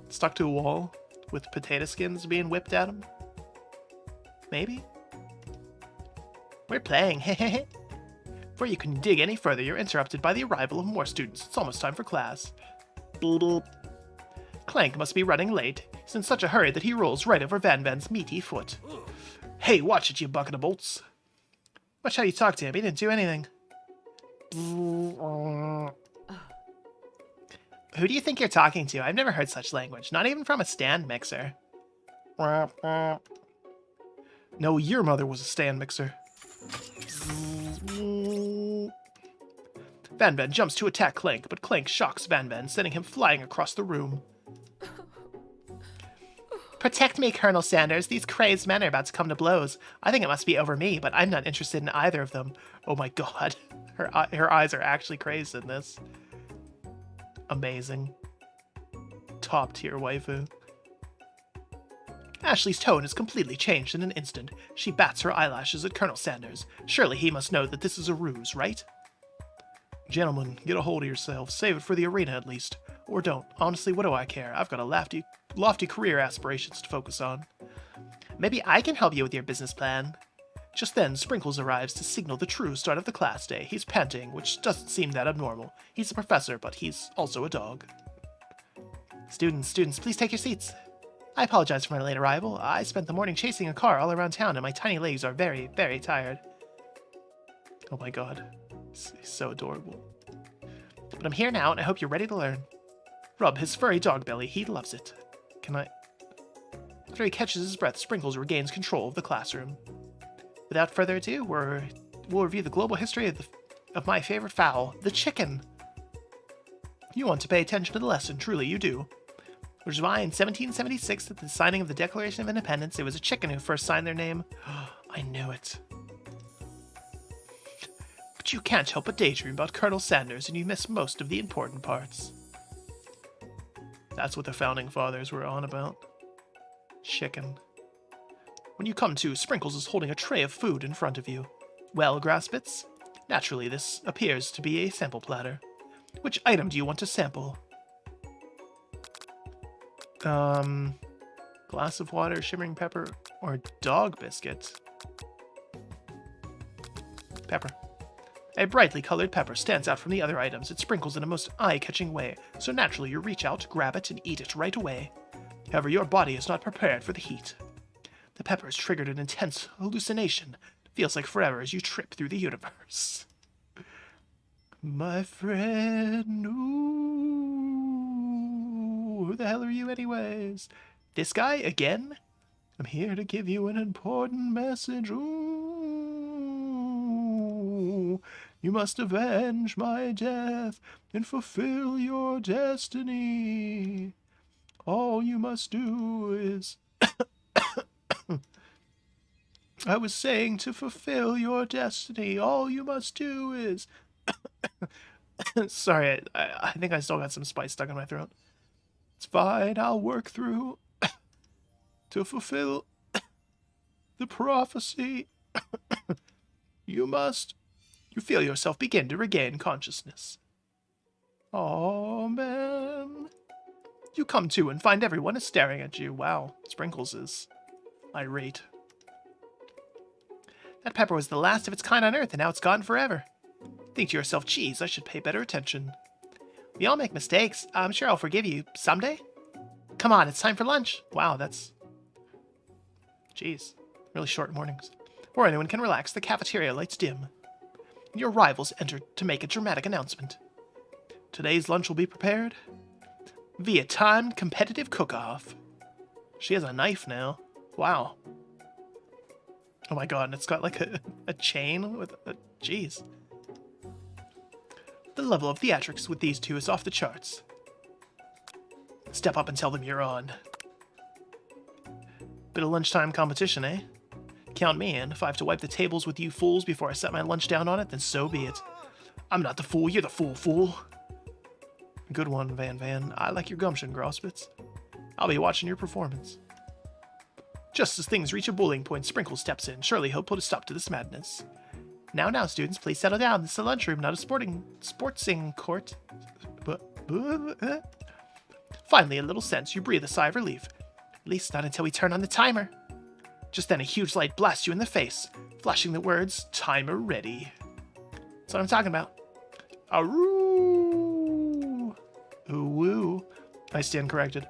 A: stuck to a wall with potato skins being whipped at him? Maybe? We're playing, hehehe. Before you can dig any further, you're interrupted by the arrival of more students. It's almost time for class. Boop. Clank must be running late. He's in such a hurry that he rolls right over Van Van's meaty foot. Hey, watch it, you bucket of bolts. Watch how you talk to him. He didn't do anything. Who do you think you're talking to? I've never heard such language. Not even from a stand mixer. No, your mother was a stand mixer. Van Van jumps to attack Clank, but Clank shocks Van Van, sending him flying across the room. Protect me, Colonel Sanders. These crazed men are about to come to blows. I think it must be over me, but I'm not interested in either of them. Oh my god. Her eyes are actually crazed in this. Amazing. Top tier waifu. Ashley's tone is completely changed in an instant. She bats her eyelashes at Colonel Sanders. Surely he must know that this is a ruse, right? Gentlemen, get a hold of yourselves. Save it for the arena at least. Or don't. Honestly, what do I care? I've got a lofty career aspirations to focus on. Maybe I can help you with your business plan. Just then, Sprinkles arrives to signal the true start of the class day. He's panting, which doesn't seem that abnormal. He's a professor, but he's also a dog. Students, please take your seats. I apologize for my late arrival. I spent the morning chasing a car all around town, and my tiny legs are very, very tired. Oh my god. He's so adorable. But I'm here now, and I hope you're ready to learn. Rub his furry dog belly. He loves it. Can I... After he catches his breath, Sprinkles regains control of the classroom. Without further ado, we'll review the global history of my favorite fowl, the chicken. You want to pay attention to the lesson, truly you do. Which is why in 1776, at the signing of the Declaration of Independence, it was a chicken who first signed their name. I knew it. But you can't help but daydream about Colonel Sanders, and you miss most of the important parts. That's what the Founding Fathers were on about. Chicken. When you come to, Sprinkles is holding a tray of food in front of you. Well, Grassbits? Naturally, this appears to be a sample platter. Which item do you want to sample? Glass of water, shimmering pepper, or dog biscuit? Pepper. A brightly colored pepper stands out from the other items. It sprinkles in a most eye-catching way, so naturally you reach out, grab it, and eat it right away. However, your body is not prepared for the heat. The pepper has triggered an intense hallucination. It feels like forever as you trip through the universe. My friend, ooh, who the hell are you anyways? This guy again? I'm here to give you an important message. Ooh. You must avenge my death and fulfill your destiny. All you must do is... I was saying to fulfill your destiny, all you must do is... Sorry, I think I still got some spice stuck in my throat. It's fine, I'll work through to fulfill the prophecy. You feel yourself begin to regain consciousness. Oh, man. You come to and find everyone is staring at you. Wow, Sprinkles is irate. That pepper was the last of its kind on Earth, and now it's gone forever. Think to yourself, geez, I should pay better attention. We all make mistakes. I'm sure I'll forgive you someday. Come on, it's time for lunch. Wow, that's... Jeez, really short mornings. Before anyone can relax, the cafeteria lights dim. Your rivals enter to make a dramatic announcement. Today's lunch will be prepared via timed competitive cook-off. She has a knife now. Wow. Oh my god, and it's got like a chain with a... Jeez. The level of theatrics with these two is off the charts. Step up and tell them you're on. Bit of lunchtime competition, eh? Count me in. If I have to wipe the tables with you fools before I set my lunch down on it, then so be it. I'm not the fool, you're the fool. Good one, Van. I like your gumption, Grosspitz. I'll be watching your performance. Just as things reach a boiling point, Sprinkle steps in. Surely he'll put a stop to this madness. Now, students, please settle down. This is a lunchroom, not a sportsing court. Finally, a little sense, you breathe a sigh of relief. At least not until we turn on the timer. Just then, a huge light blasts you in the face, flashing the words, "Timer ready." That's what I'm talking about. Aroo! Ooh, woo. I stand corrected.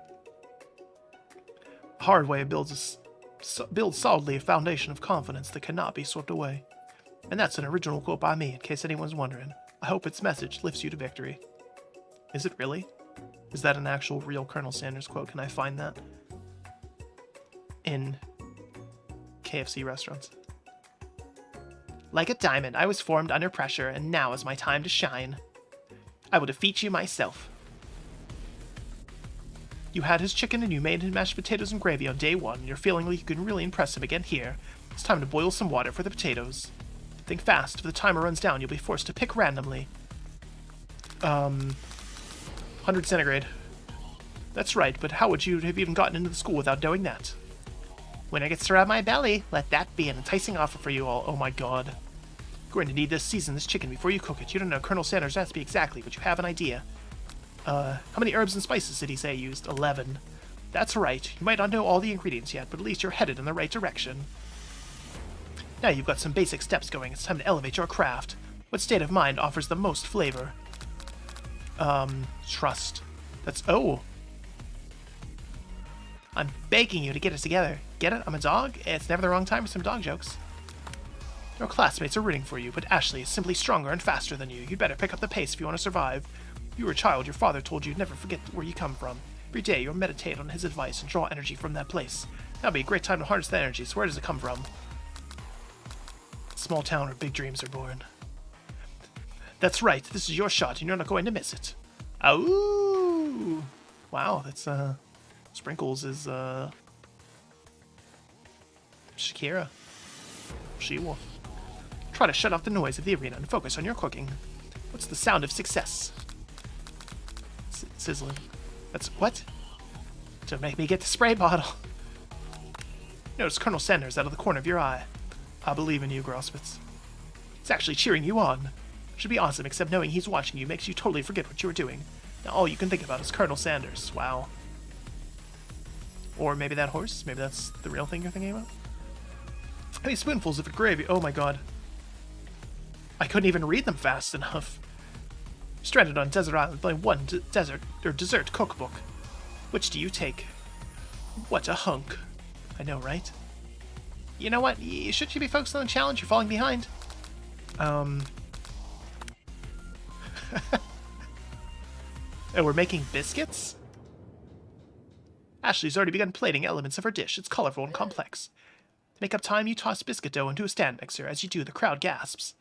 A: A hard way builds solidly a foundation of confidence that cannot be swept away. And that's an original quote by me, in case anyone's wondering. I hope its message lifts you to victory. Is it really? Is that an actual real Colonel Sanders quote? Can I find that in KFC restaurants? Like a diamond, I was formed under pressure, and now is my time to shine. I will defeat you myself. You had his chicken and you made his mashed potatoes and gravy on day one, and you're feeling like you can really impress him again here. It's time to boil some water for the potatoes. Think fast. If the timer runs down, you'll be forced to pick randomly. 100 centigrade. That's right, but how would you have even gotten into the school without knowing that? When I get to rub my belly, let that be an enticing offer for you all. Oh my god. You're going to need to season this chicken before you cook it. You don't know Colonel Sanders' recipe exactly, but you have an idea. How many herbs and spices did he say he used? 11. That's right. You might not know all the ingredients yet, but at least you're headed in the right direction. Now you've got some basic steps going. It's time to elevate your craft. What state of mind offers the most flavor? Trust. That's... Oh! I'm begging you to get it together. Get it? I'm a dog? It's never the wrong time for some dog jokes. Your classmates are rooting for you, but Ashley is simply stronger and faster than you. You'd better pick up the pace if you want to survive. You were a child, your father told you never forget where you come from. Every day you'll meditate on his advice and draw energy from that place. That'll be a great time to harness that energy, so where does it come from? Small town where big dreams are born. That's right, this is your shot and you're not going to miss it. Ooh! Wow, that's, Sprinkles is, Shakira. She-Wolf. Try to shut off the noise of the arena and focus on your cooking. What's the sound of success? Sizzling. That's what? Don't make me get the spray bottle. Notice Colonel Sanders out of the corner of your eye. I believe in you, Grosspitz. It's actually cheering you on. Should be awesome, except knowing he's watching you makes you totally forget what you were doing. Now all you can think about is Colonel Sanders. Wow. Or maybe that horse? Maybe that's the real thing you're thinking about? How many spoonfuls of gravy? Oh my god. I couldn't even read them fast enough. Stranded on desert island by one dessert cookbook. Which do you take? What a hunk. I know, right? You know what? Shouldn't you be focused on the challenge? You're falling behind. Oh, we're making biscuits? Ashley's already begun plating elements of her dish. It's colorful and complex. To make up time, you toss biscuit dough into a stand mixer. As you do, the crowd gasps.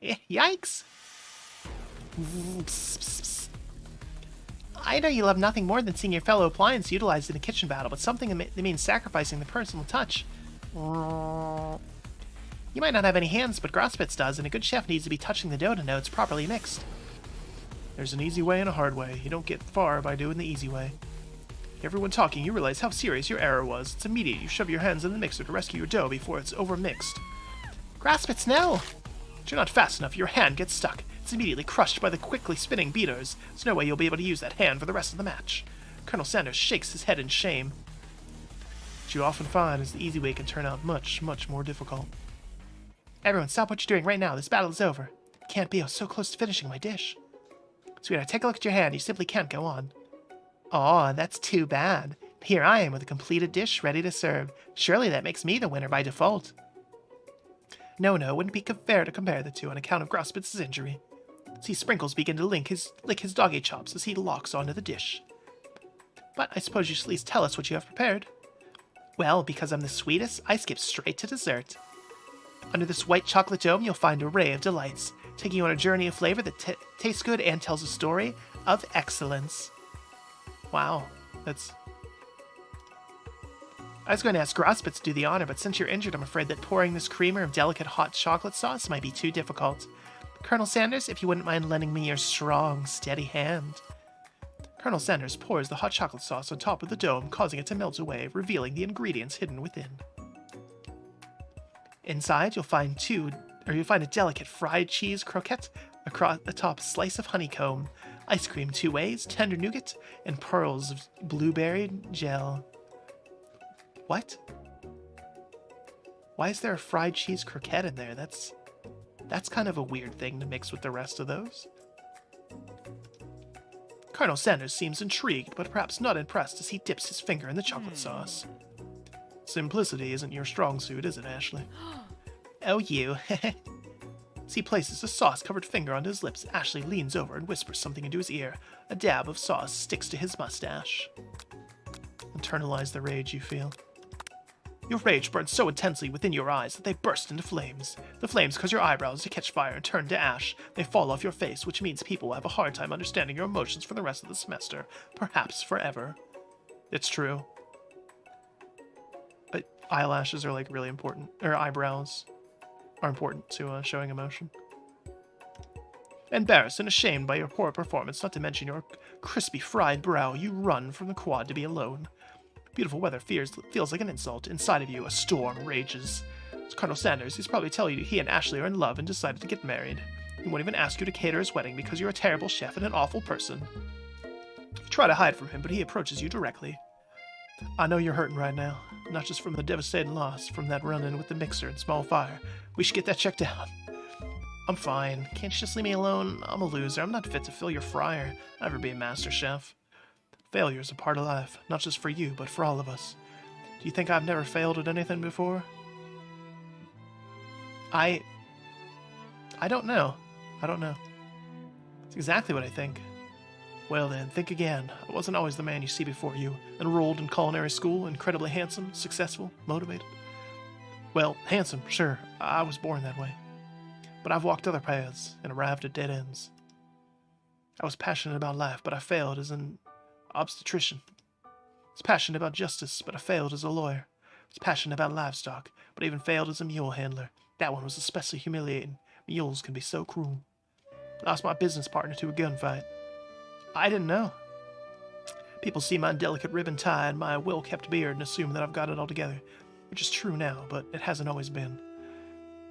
A: Yikes! I know you love nothing more than seeing your fellow appliance utilized in a kitchen battle, but something that means sacrificing the personal touch. You might not have any hands, but Grosspitz does, and a good chef needs to be touching the dough to know it's properly mixed. There's an easy way and a hard way. You don't get far by doing the easy way. Everyone talking, you realize how serious your error was. It's immediate. You shove your hands in the mixer to rescue your dough before it's over-mixed. Grosspitz, no! But you're not fast enough. Your hand gets stuck. It's immediately crushed by the quickly spinning beaters. There's no way you'll be able to use that hand for the rest of the match. Colonel Sanders shakes his head in shame. What you often find is the easy way can turn out much, much more difficult. Everyone, stop what you're doing right now. This battle is over. Can't be. I was so close to finishing my dish. Sweetheart, take a look at your hand. You simply can't go on. Aw, that's too bad. Here I am with a completed dish ready to serve. Surely that makes me the winner by default. No, it wouldn't be fair to compare the two on account of Grosspitz's injury. See Sprinkles begin to lick his doggy chops as he locks onto the dish. But I suppose you should at least tell us what you have prepared. Well, because I'm the sweetest, I skip straight to dessert. Under this white chocolate dome, you'll find an array of delights, taking you on a journey of flavor that tastes good and tells a story of excellence. Wow, that's... I was going to ask Grosspitz to do the honor, but since you're injured, I'm afraid that pouring this creamer of delicate hot chocolate sauce might be too difficult. Colonel Sanders, if you wouldn't mind lending me your strong, steady hand. Colonel Sanders pours the hot chocolate sauce on top of the dome, causing it to melt away, revealing the ingredients hidden within. Inside, you'll find a delicate fried cheese croquette, across the top slice of honeycomb, ice cream 2 ways, tender nougat, and pearls of blueberry gel. What? Why is there a fried cheese croquette in there? That's kind of a weird thing to mix with the rest of those. Colonel Sanders seems intrigued, but perhaps not impressed as he dips his finger in the chocolate sauce. Simplicity isn't your strong suit, is it, Ashley? Oh, you. As he places a sauce-covered finger onto his lips, Ashley leans over and whispers something into his ear. A dab of sauce sticks to his mustache. Internalize the rage you feel. Your rage burns so intensely within your eyes that they burst into flames. The flames cause your eyebrows to catch fire and turn to ash. They fall off your face, which means people will have a hard time understanding your emotions for the rest of the semester, perhaps forever. It's true. But eyelashes are, like, really important, or eyebrows are important to showing emotion. Embarrassed and ashamed by your poor performance, not to mention your crispy fried brow, you run from the quad to be alone. Beautiful weather feels like an insult. Inside of you, a storm rages. It's Colonel Sanders. He's probably telling you he and Ashley are in love and decided to get married. He won't even ask you to cater his wedding because you're a terrible chef and an awful person. You try to hide from him, but he approaches you directly. I know you're hurting right now, not just from the devastating loss from that run-in with the mixer and small fire. We should get that checked out. I'm fine. Can't you just leave me alone? I'm a loser. I'm not fit to fill your fryer. I'll never be a master chef. Failure is a part of life, not just for you, but for all of us. Do you think I've never failed at anything before? I don't know. I don't know. It's exactly what I think. Well then, think again. I wasn't always the man you see before you. Enrolled in culinary school, incredibly handsome, successful, motivated. Well, handsome, sure. I was born that way. But I've walked other paths and arrived at dead ends. I was passionate about life, but I failed as an obstetrician. I was passionate about justice, but I failed as a lawyer. I was passionate about livestock, but even failed as a mule handler. That one was especially humiliating. Mules can be so cruel. Lost my business partner to a gunfight. I didn't know. People see my delicate ribbon tie and my well-kept beard and assume that I've got it all together, which is true now, but it hasn't always been.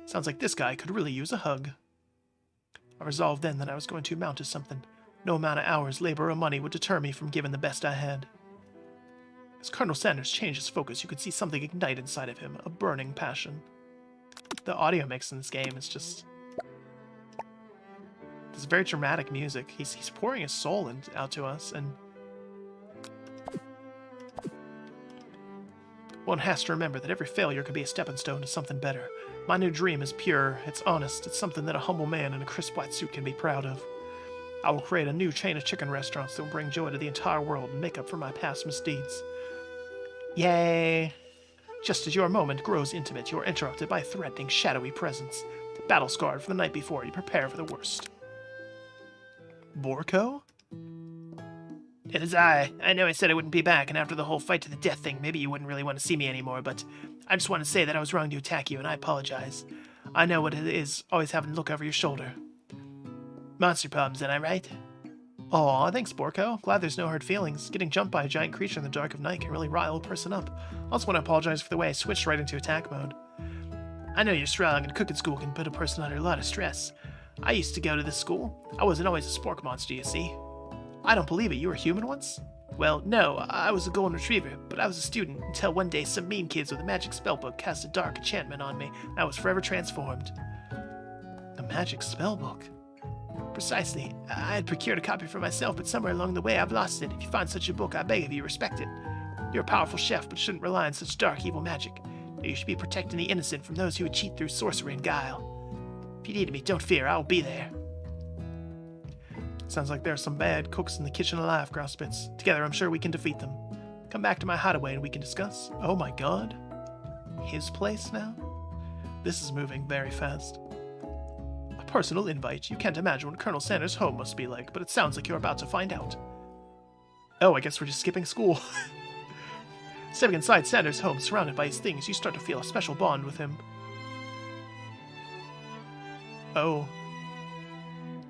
A: Sounds like this guy could really use a hug. I resolved then that I was going to amount to something. No amount of hours, labor, or money would deter me from giving the best I had. As Colonel Sanders changed his focus, you could see something ignite inside of him, a burning passion. The audio mix in this game is just... It's very dramatic music. He's pouring his soul out to us, and... One has to remember that every failure could be a stepping stone to something better. My new dream is pure, it's honest, it's something that a humble man in a crisp white suit can be proud of. I will create a new chain of chicken restaurants that will bring joy to the entire world and make up for my past misdeeds. Yay! Just as your moment grows intimate, you're interrupted by a threatening, shadowy presence. battle-scarred from the night before. You prepare for the worst. Borko? It is I. I know I said I wouldn't be back, and after the whole fight to the death thing, maybe you wouldn't really want to see me anymore, but I just want to say that I was wrong to attack you, and I apologize. I know what it is, always having to look over your shoulder. Monster problems, am I right? Aw, thanks, Borko. Glad there's no hard feelings. Getting jumped by a giant creature in the dark of night can really rile a person up. I also want to apologize for the way I switched right into attack mode. I know you're strong, and cooking school can put a person under a lot of stress. I used to go to this school. I wasn't always a spork monster, you see. I don't believe it. You were human once? Well, no, I was a golden retriever, but I was a student until one day some mean kids with a magic spellbook cast a dark enchantment on me, and I was forever transformed. A magic spellbook? Precisely. I had procured a copy for myself, but somewhere along the way I've lost it. If you find such a book, I beg of you, respect it. You're a powerful chef, but shouldn't rely on such dark, evil magic. You should be protecting the innocent from those who would cheat through sorcery and guile. If you need me, don't fear, I'll be there. Sounds like there are some bad cooks in the kitchen alive, Grosspitz. Together, I'm sure we can defeat them. Come back to my hideaway and we can discuss. Oh my god. His place now? This is moving very fast. A personal invite. You can't imagine what Colonel Sanders' home must be like, but it sounds like you're about to find out. Oh, I guess we're just skipping school. Stepping inside Sanders' home, surrounded by his things, you start to feel a special bond with him. Oh.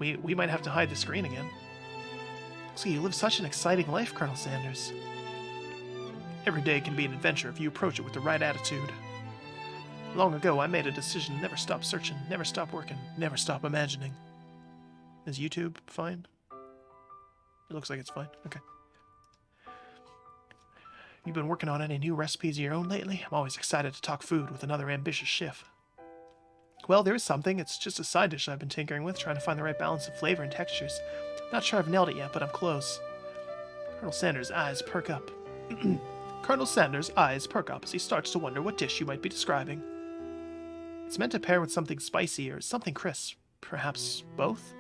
A: We might have to hide the screen again. So you live such an exciting life, Colonel Sanders. Every day can be an adventure if you approach it with the right attitude. Long ago, I made a decision to never stop searching, never stop working, never stop imagining. Is YouTube fine? It looks like it's fine. Okay. You've been working on any new recipes of your own lately? I'm always excited to talk food with another ambitious chef. Well, there is something. It's just a side dish I've been tinkering with, trying to find the right balance of flavor and textures. Not sure I've nailed it yet, but I'm close. Colonel Sanders' eyes perk up. Colonel Sanders' eyes perk up as he starts to wonder what dish you might be describing. It's meant to pair with something spicy or something crisp. Perhaps both?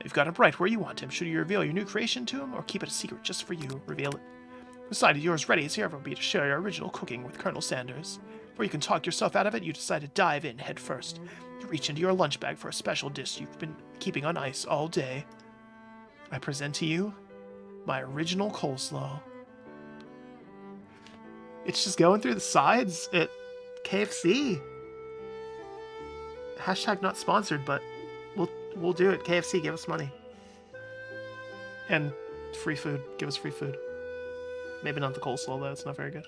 A: You've got him right where you want him. Should you reveal your new creation to him, or keep it a secret just for you? Reveal it. Decided yours ready as you ever be to share your original cooking with Colonel Sanders. Before you can talk yourself out of it, you decide to dive in head first. You reach into your lunch bag for a special dish you've been keeping on ice all day. I present to you my original coleslaw. It's just going through the sides at KFC. Hashtag not sponsored, but we'll do it. KFC, give us money. And free food. Give us free food. Maybe not the coleslaw, though. It's not very good.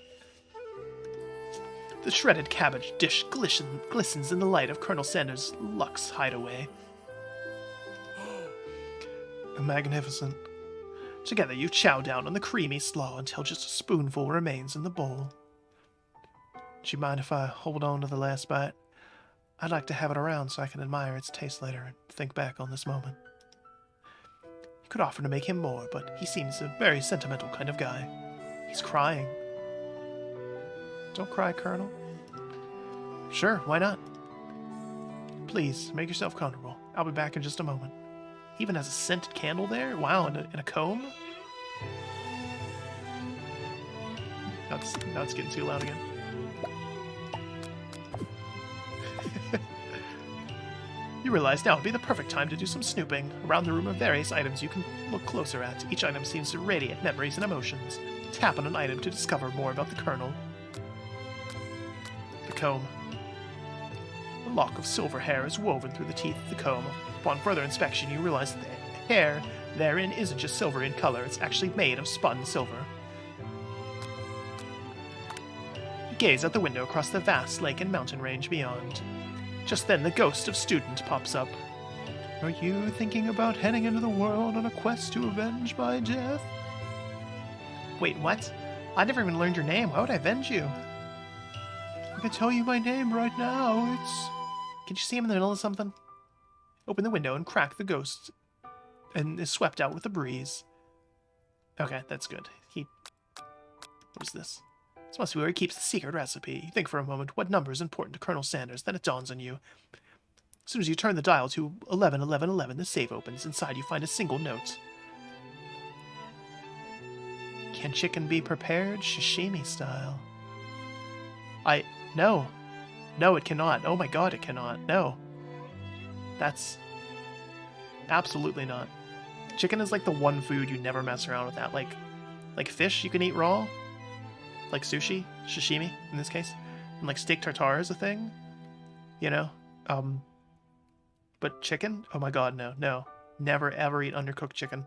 A: The shredded cabbage dish glistens in the light of Colonel Sanders' luxe hideaway. Magnificent. Together you chow down on the creamy slaw until just a spoonful remains in the bowl. Do you mind if I hold on to the last bite? I'd like to have it around so I can admire its taste later and think back on this moment. You could offer to make him more, but he seems a very sentimental kind of guy. He's crying. Don't cry, Colonel. Sure, why not? Please, make yourself comfortable. I'll be back in just a moment. He even has a scented candle there? Wow, and a comb? Now it's getting too loud again. You realize now would be the perfect time to do some snooping. Around the room are various items you can look closer at. Each item seems to radiate memories and emotions. Tap on an item to discover more about the Colonel. The comb. A lock of silver hair is woven through the teeth of the comb. Upon further inspection, you realize that the hair therein isn't just silver in color, it's actually made of spun silver. You gaze out the window across the vast lake and mountain range beyond. Just then, the ghost of Student pops up. Are you thinking about heading into the world on a quest to avenge my death? Wait, what? I never even learned your name. Why would I avenge you? I can tell you my name right now. Can you see him in the middle of something? Open the window and crack the ghost and is swept out with a breeze. Okay, that's good. What is this? This must be where he keeps the secret recipe. You think for a moment, what number is important to Colonel Sanders? Then it dawns on you. As soon as you turn the dial to 111111, the safe opens. Inside you find a single note. Can chicken be prepared sashimi style? No. No, it cannot. Oh my god, it cannot. No. That's absolutely not. Chicken is like the one food you never mess around with that. Like fish you can eat raw, like sushi, sashimi in this case, and like steak tartare is a thing, you know. But chicken? Oh my god, no. Never ever eat undercooked chicken.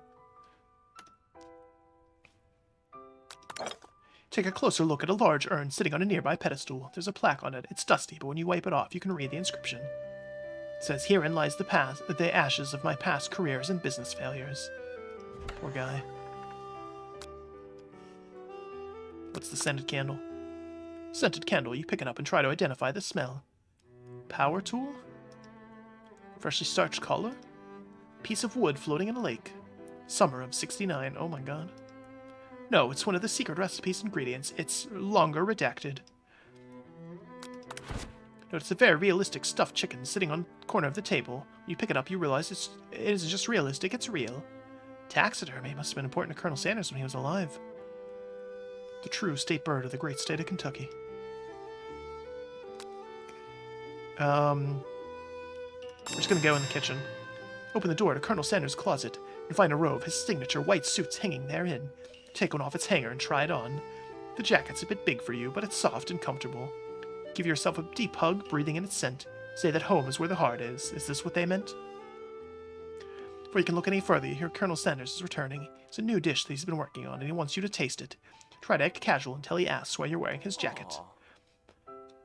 A: Take a closer look at a large urn sitting on a nearby pedestal. There's a plaque on it. It's dusty, but when you wipe it off, you can read the inscription. It says, "Herein lies the ashes of my past careers and business failures." Poor guy. What's the scented candle? Scented candle. You pick it up and try to identify the smell. Power tool? Freshly starched collar? Piece of wood floating in a lake. Summer of '69. Oh my god. No, it's one of the secret recipes ingredients. It's longer redacted. Notice a very realistic stuffed chicken sitting on the corner of the table. When you pick it up, you realize it isn't just realistic, it's real. Taxidermy must have been important to Colonel Sanders when he was alive. The true state bird of the great state of Kentucky. We're just gonna go in the kitchen. Open the door to Colonel Sanders' closet and find a row of his signature white suits hanging therein. Take one off its hanger and try it on. The jacket's a bit big for you, but it's soft and comfortable. Give yourself a deep hug, breathing in its scent. Say that home is where the heart is. Is this what they meant? Before you can look any further, you hear Colonel Sanders is returning. It's a new dish that he's been working on, and he wants you to taste it. Try to act casual until he asks why you're wearing his jacket. Aww.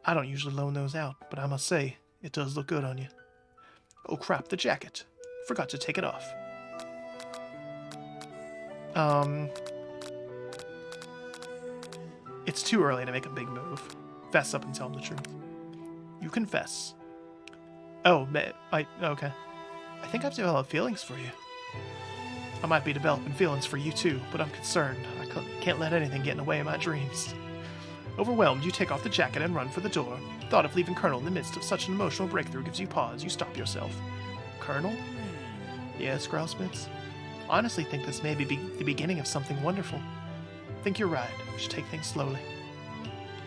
A: I don't usually loan those out, but I must say, it does look good on you. Oh crap, the jacket. Forgot to take it off. It's too early to make a big move. Fess up and tell him the truth. You confess. Oh, okay. I think I've developed feelings for you. I might be developing feelings for you too, but I'm concerned. I can't let anything get in the way of my dreams. Overwhelmed, you take off the jacket and run for the door. Thought of leaving Colonel in the midst of such an emotional breakthrough gives you pause. You stop yourself. Colonel? Yes, Growlspitz? I honestly think this may be the beginning of something wonderful. I think you're right. We should take things slowly.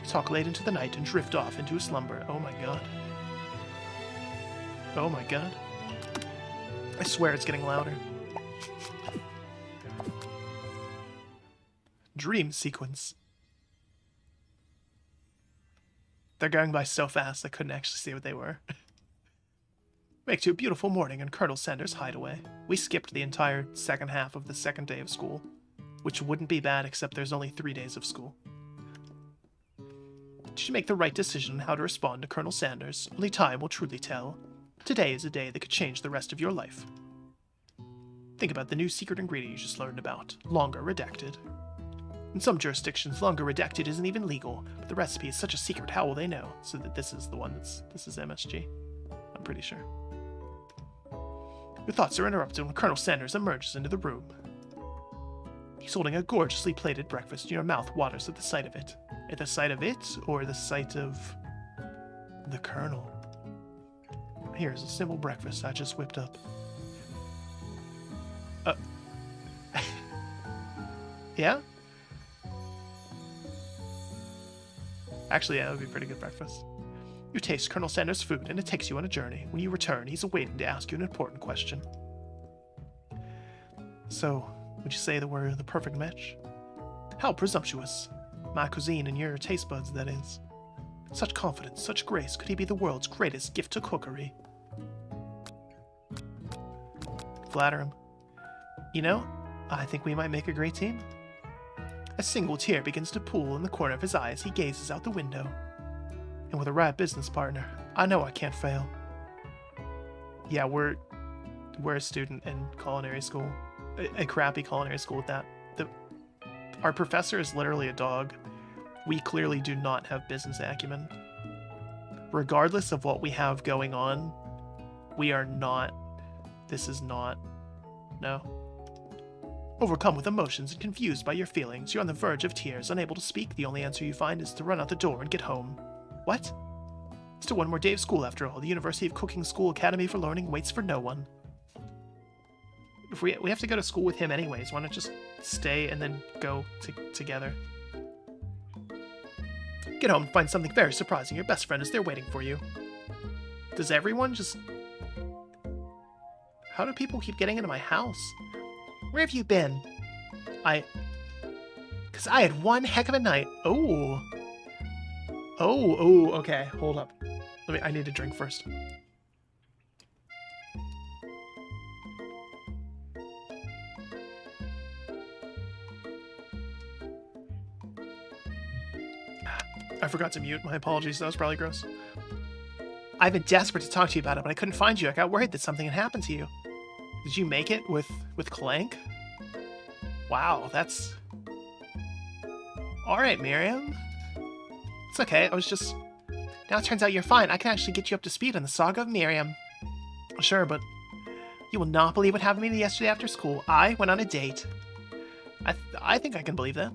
A: Talk late into the night and drift off into a slumber. Oh my god. Oh my god. I swear it's getting louder. Dream sequence. They're going by so fast I couldn't actually see what they were. Make to a beautiful morning in Colonel Sanders' hideaway. We skipped the entire second half of the second day of school, which wouldn't be bad except there's only 3 days of school. Did you make the right decision on how to respond to Colonel Sanders? Only time will truly tell. Today is a day that could change the rest of your life. Think about the new secret ingredient you just learned about. Longer redacted. In some jurisdictions, longer redacted isn't even legal, but the recipe is such a secret, how will they know? So that this is the one this is MSG. I'm pretty sure. Your thoughts are interrupted when Colonel Sanders emerges into the room. He's holding a gorgeously plated breakfast, and your mouth waters at the sight of it. At the sight of it, or the sight of the Colonel? Here's a simple breakfast I just whipped up. Yeah? Actually, yeah, that would be a pretty good breakfast. You taste Colonel Sanders' food, and it takes you on a journey. When you return, he's awaiting to ask you an important question. So, would you say that we're the perfect match? How presumptuous. My cuisine and your taste buds, that is. Such confidence, such grace. Could he be the world's greatest gift to cookery? Flatter him. You know, I think we might make a great team. A single tear begins to pool in the corner of his eye as he gazes out the window. And with a right business partner, I know I can't fail. Yeah, we're a student in culinary school. A crappy culinary school at that. Our professor is literally a dog. We clearly do not have business acumen. Regardless of what we have going on, we are not. This is not. No. Overcome with emotions and confused by your feelings, you're on the verge of tears, unable to speak. The only answer you find is to run out the door and get home. What? Still one more day of school after all. The University of Cooking School Academy for Learning waits for no one. If we have to go to school with him anyways, why not just stay and then go together? Get home and find something very surprising. Your best friend is there waiting for you. Does everyone just How do people keep getting into my house? Where have you been? Because I had one heck of a night. Oh, okay. Hold up. I need to drink first. I forgot to mute. My apologies. That was probably gross. I've been desperate to talk to you about it, but I couldn't find you. I got worried that something had happened to you. Did you make it with Clank? Wow, that's... Alright, Miriam. It's okay, I was just... Now it turns out you're fine. I can actually get you up to speed on the saga of Miriam. Sure, but... You will not believe what happened to me yesterday after school. I went on a date. I think I can believe that.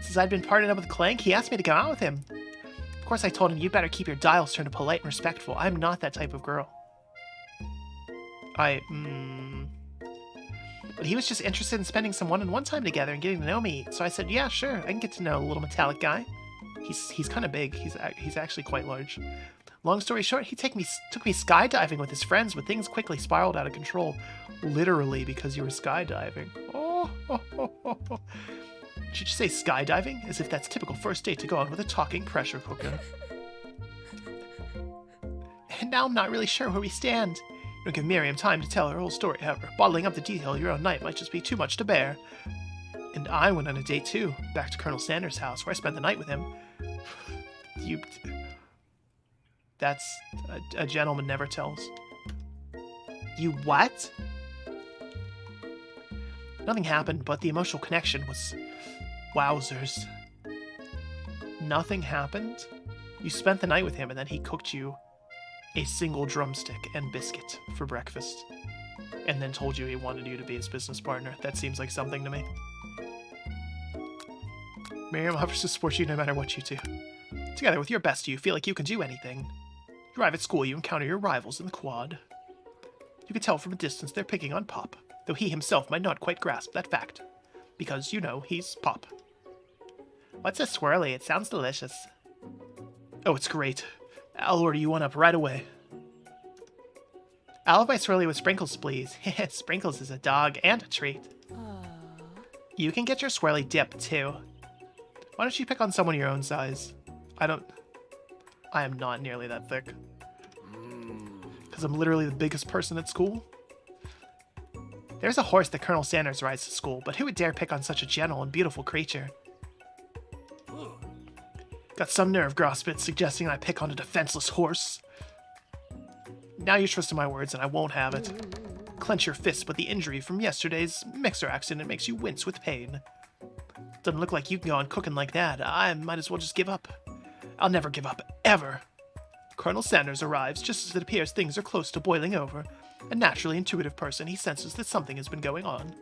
A: Since I'd been partnered up with Clank, he asked me to go out with him. Of course, I told him you'd better keep your dials turned polite and respectful. I'm not that type of girl. But he was just interested in spending some one-on-one time together and getting to know me. So I said, yeah, sure, I can get to know a little metallic guy. He's kind of big. He's actually quite large. Long story short, he took me skydiving with his friends, but things quickly spiraled out of control. Literally, because you were skydiving. Should you say skydiving? As if that's typical first date to go on with a talking pressure cooker. And now I'm not really sure where we stand. You don't give Miriam time to tell her whole story, however. Bottling up the detail of your own night might just be too much to bear. And I went on a date too, back to Colonel Sanders' house, where I spent the night with him. That's... a gentleman never tells. You what? Nothing happened, but the emotional connection was... Wowzers. Nothing happened? You spent the night with him and then he cooked you a single drumstick and biscuit for breakfast. And then told you he wanted you to be his business partner. That seems like something to me. Miriam offers to support you no matter what you do. Together with your bestie, you feel like you can do anything. You arrive at school, you encounter your rivals in the quad. You can tell from a distance they're picking on Pop, though he himself might not quite grasp that fact. Because, you know, he's Pop. What's a swirly? It sounds delicious. Oh, it's great. I'll order you one up right away. I'll have my swirly with Sprinkles, please. Sprinkles is a dog and a treat. Aww. You can get your swirly dip, too. Why don't you pick on someone your own size? I am not nearly that thick. Because I'm literally the biggest person at school. There's a horse that Colonel Sanders rides to school, but who would dare pick on such a gentle and beautiful creature? Got some nerve, Grosspit, suggesting I pick on a defenseless horse. Now you trust in my words, and I won't have it. Clench your fists, but the injury from yesterday's mixer accident makes you wince with pain. Doesn't look like you can go on cooking like that. I might as well just give up. I'll never give up, ever. Colonel Sanders arrives just as it appears things are close to boiling over. A naturally intuitive person, he senses that something has been going on.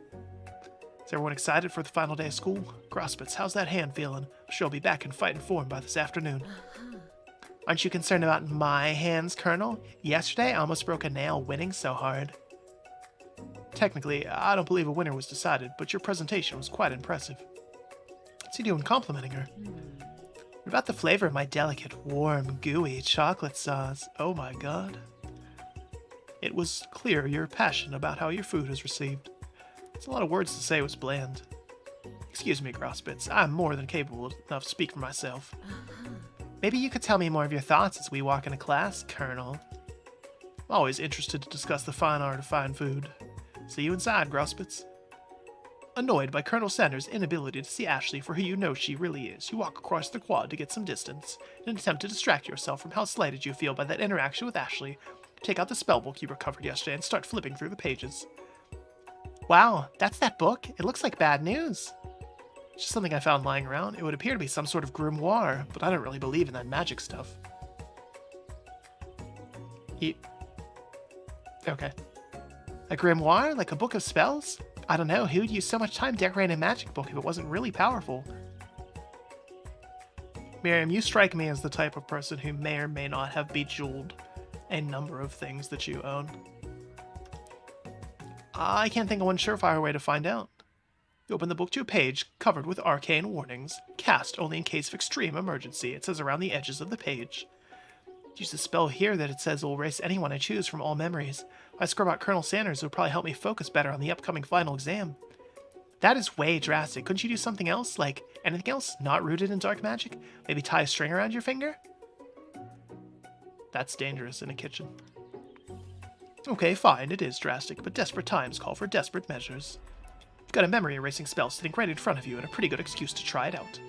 A: Is everyone excited for the final day of school? Grosspits, how's that hand feeling? I'm sure I'll be back in fighting form by this afternoon. Aren't you concerned about my hands, Colonel? Yesterday, I almost broke a nail winning so hard. Technically, I don't believe a winner was decided, but your presentation was quite impressive. What's he doing complimenting her? What about the flavor of my delicate, warm, gooey chocolate sauce? Oh my god. It was clear you're passionate about how your food was received. It's a lot of words to say was bland. Excuse me, Grosspits. I'm more than capable enough to speak for myself. Maybe you could tell me more of your thoughts as we walk into class, Colonel. I'm always interested to discuss the fine art of fine food. See you inside, Grosspits. Annoyed by Colonel Sanders' inability to see Ashley for who you know she really is, you walk across the quad to get some distance, in an attempt to distract yourself from how slighted you feel by that interaction with Ashley. Take out the spellbook you recovered yesterday and start flipping through the pages. Wow, that's that book? It looks like bad news. It's just something I found lying around. It would appear to be some sort of grimoire, but I don't really believe in that magic stuff. Okay. A grimoire? Like a book of spells? I don't know, who'd use so much time decorating a magic book if it wasn't really powerful? Miriam, you strike me as the type of person who may or may not have bejeweled a number of things that you own. I can't think of one surefire way to find out. You open the book to a page covered with arcane warnings. Cast only in case of extreme emergency, it says around the edges of the page. Use the spell here that it says will erase anyone I choose from all memories. If I scrub out Colonel Sanders, it would probably help me focus better on the upcoming final exam. That is way drastic. Couldn't you do something else? Like, anything else not rooted in dark magic? Maybe tie a string around your finger? That's dangerous in a kitchen. Okay, fine, it is drastic, but desperate times call for desperate measures. You've got a memory erasing spell sitting right in front of you and a pretty good excuse to try it out.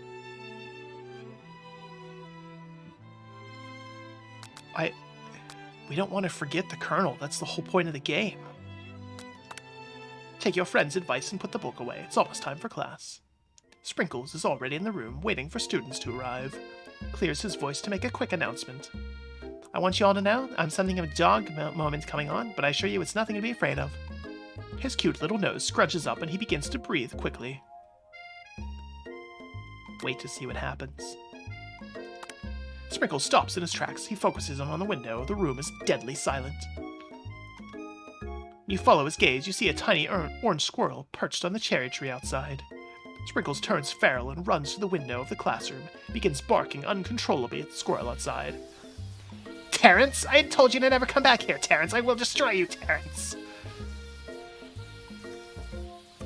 A: We don't want to forget the Colonel. That's the whole point of the game. Take your friend's advice and put the book away. It's almost time for class. Sprinkles is already in the room, waiting for students to arrive. Clears his voice to make a quick announcement. I want you all to know I'm something of a dog moment coming on, but I assure you it's nothing to be afraid of. His cute little nose scrunches up and he begins to breathe quickly. Wait to see what happens. Sprinkles stops in his tracks. He focuses on the window. The room is deadly silent. You follow his gaze. You see a tiny orange squirrel perched on the cherry tree outside. Sprinkles turns feral and runs to the window of the classroom, begins barking uncontrollably at the squirrel outside. Terrence! I had told you to never come back here, Terrence! I will destroy you, Terrence!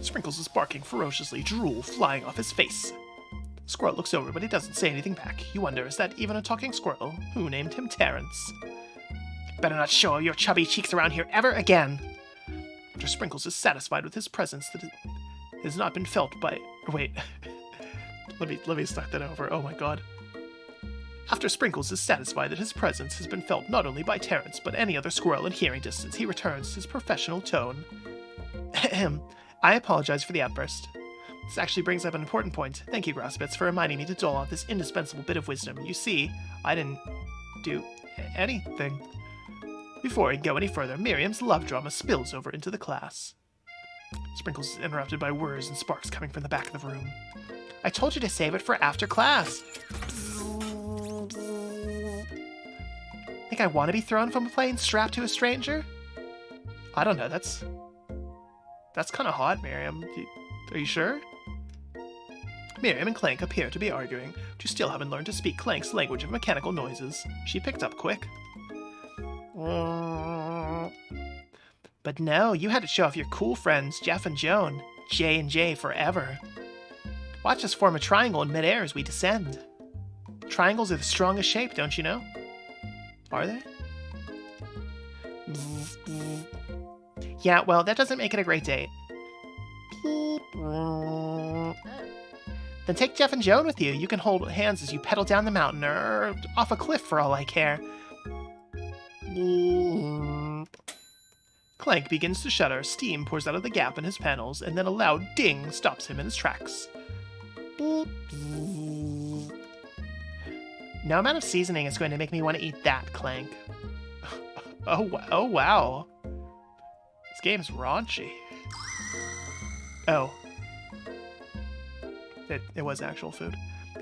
A: Sprinkles is barking ferociously, drool flying off his face. Squirrel looks over, but he doesn't say anything back. You wonder, is that even a talking squirrel? Who named him Terrence? Better not show your chubby cheeks around here ever again! After Sprinkles is satisfied with his presence that it has not been felt by... Wait. let me start that over. Oh my god. After Sprinkles is satisfied that his presence has been felt not only by Terrence, but any other squirrel in hearing distance, he returns his professional tone. Ahem. I apologize for the outburst. This actually brings up an important point. Thank you, Grasspitz, for reminding me to dole out this indispensable bit of wisdom. You see, I didn't do anything. Before we go any further, Miriam's love drama spills over into the class. Sprinkles is interrupted by whirs and sparks coming from the back of the room. I told you to save it for after class. Think I want to be thrown from a plane strapped to a stranger? I don't know, that's kind of hot, Miriam. Are you sure? Miriam and Clank appear to be arguing, but you still haven't learned to speak Clank's language of mechanical noises. She picked up quick. But no, you had to show off your cool friends, Jeff and Joan. J and J forever. Watch us form a triangle in midair as we descend. Triangles are the strongest shape, don't you know? Are they? Yeah, well, that doesn't make it a great date. Then take Jeff and Joan with you. You can hold hands as you pedal down the mountain or off a cliff for all I care. Clank begins to shudder. Steam pours out of the gap in his panels, and then a loud ding stops him in his tracks. No amount of seasoning is going to make me want to eat that, Clank. Oh wow. This game's raunchy. Oh. It was actual food.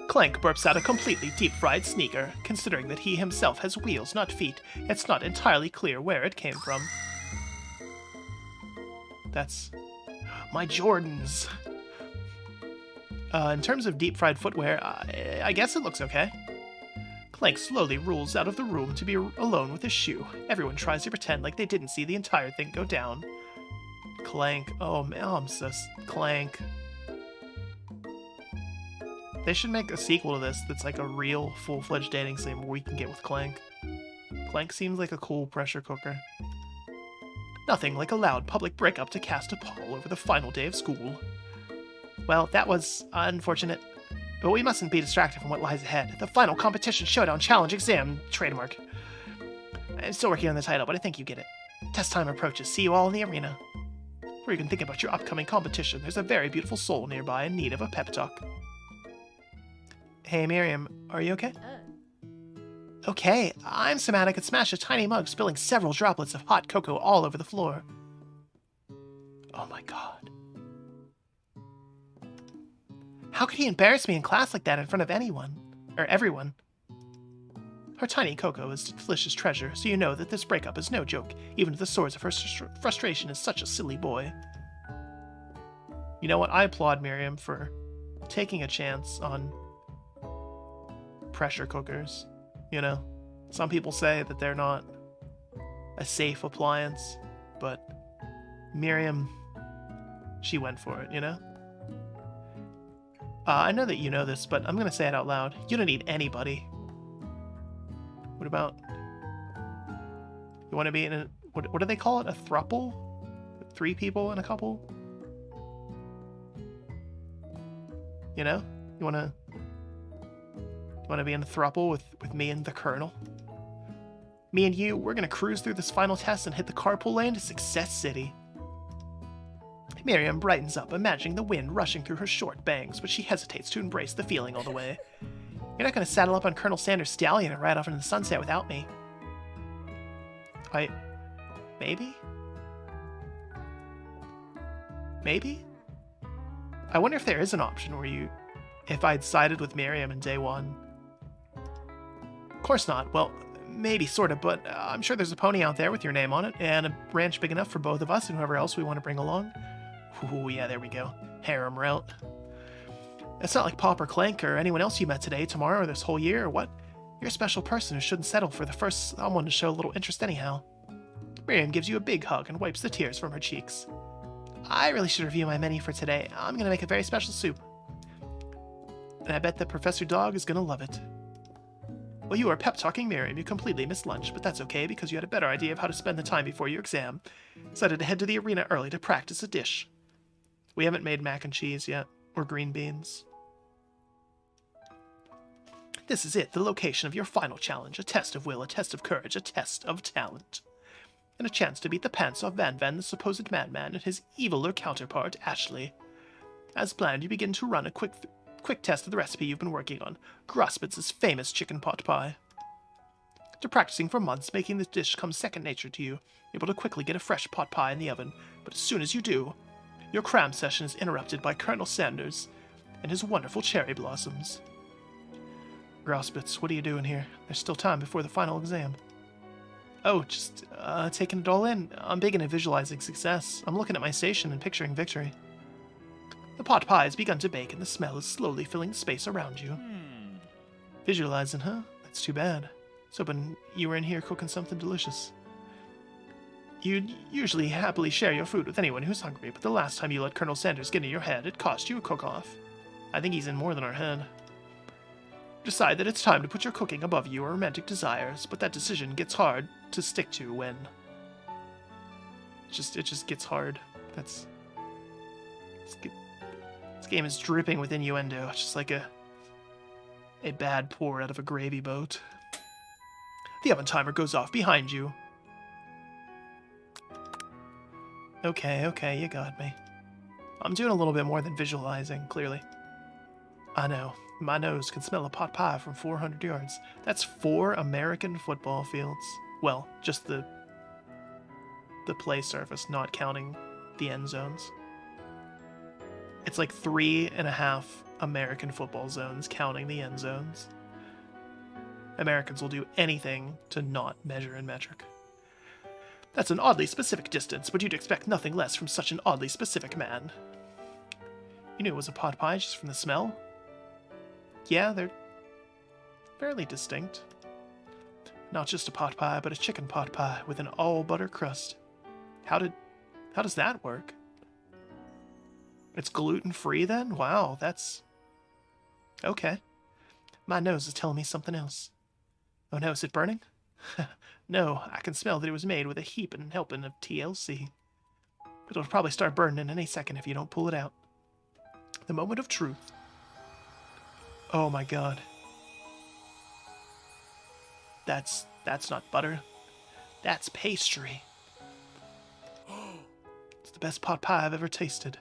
A: Clank burps out a completely deep-fried sneaker. Considering that he himself has wheels, not feet, it's not entirely clear where it came from. That's... my Jordans! In terms of deep-fried footwear, I guess it looks okay. Clank slowly rolls out of the room to be alone with his shoe. Everyone tries to pretend like they didn't see the entire thing go down. Clank. Oh, man, Clank. They should make a sequel to this that's like a real, full-fledged dating sim where we can get with Clank. Clank seems like a cool pressure cooker. Nothing like a loud public breakup to cast a pall over the final day of school. Well, that was unfortunate. But we mustn't be distracted from what lies ahead. The final competition showdown challenge exam trademark. I'm still working on the title, but I think you get it. Test time approaches. See you all in the arena. Before you can think about your upcoming competition, there's a very beautiful soul nearby in need of a pep talk. Hey Miriam, are you okay? Okay, I'm Somatic and smashed a tiny mug, spilling several droplets of hot cocoa all over the floor. Oh my god. How could he embarrass me in class like that in front of anyone? Or everyone? Her tiny cocoa is a delicious treasure, so you know that this breakup is no joke, even if the source of her frustration is such a silly boy. You know what? I applaud Miriam for taking a chance on pressure cookers, you know? Some people say that they're not a safe appliance, but Miriam, she went for it, you know? I know that you know this, but I'm gonna say it out loud. You don't need anybody. What about... You want to be in a... What do they call it? A throuple? 3 people in a couple? You know? You wanna be in a throuple with me and the Colonel? Me and you, we're gonna cruise through this final test and hit the carpool lane to Success City. Miriam brightens up, imagining the wind rushing through her short bangs, but she hesitates to embrace the feeling all the way. You're not gonna saddle up on Colonel Sanders' stallion and ride off into the sunset without me. Maybe? Maybe? I wonder if there is an option where if I'd sided with Miriam in day 1. Of course not. Well, maybe, sort of, but I'm sure there's a pony out there with your name on it, and a ranch big enough for both of us and whoever else we want to bring along. Ooh, yeah, there we go. Harem route. It's not like Pop or Clank or anyone else you met today, tomorrow, or this whole year, or what. You're a special person who shouldn't settle for the first someone to show a little interest anyhow. Miriam gives you a big hug and wipes the tears from her cheeks. I really should review my menu for today. I'm gonna make a very special soup. And I bet that Professor Dog is gonna love it. Well, you are pep-talking Miriam. You completely missed lunch, but that's okay because you had a better idea of how to spend the time before your exam. Decided to head to the arena early to practice a dish. We haven't made mac and cheese yet, or green beans. This is it, the location of your final challenge. A test of will, a test of courage, a test of talent. And a chance to beat the pants off Van, the supposed madman, and his eviler counterpart, Ashley. As planned, you begin to run a quick test of the recipe you've been working on, Grospitz's famous chicken pot pie. After practicing for months, making this dish comes second nature to you, able to quickly get a fresh pot pie in the oven, but as soon as you do, your cram session is interrupted by Colonel Sanders and his wonderful cherry blossoms. Grospitz, what are you doing here? There's still time before the final exam. Oh, just taking it all in. I'm big into visualizing success. I'm looking at my station and picturing victory. The pot pie has begun to bake and the smell is slowly filling the space around you. Visualizing, huh? That's too bad. I was hoping you were in here cooking something delicious. You'd usually happily share your food with anyone who's hungry, but the last time you let Colonel Sanders get in your head, it cost you a cook-off. I think he's in more than our head. Decide that it's time to put your cooking above your romantic desires, but that decision gets hard to stick to when... It just gets hard. This game is dripping with innuendo. It's just like a bad pour out of a gravy boat. The oven timer goes off behind you. Okay, you got me. I'm doing a little bit more than visualizing, clearly. I know. My nose can smell a pot pie from 400 yards. That's 4 American football fields. Well, just the play surface, not counting the end zones. It's like 3.5 American football zones, counting the end zones. Americans will do anything to not measure in metric. That's an oddly specific distance, but you'd expect nothing less from such an oddly specific man. You knew it was a pot pie just from the smell? Yeah, they're fairly distinct. Not just a pot pie, but a chicken pot pie with an all-butter crust. How does that work? It's gluten-free then? Wow, that's... Okay. My nose is telling me something else. Oh no, is it burning? No, I can smell that it was made with a heap and helping of TLC. But it'll probably start burning in any second if you don't pull it out. The moment of truth. Oh my god. That's not butter. That's pastry. It's the best pot pie I've ever tasted.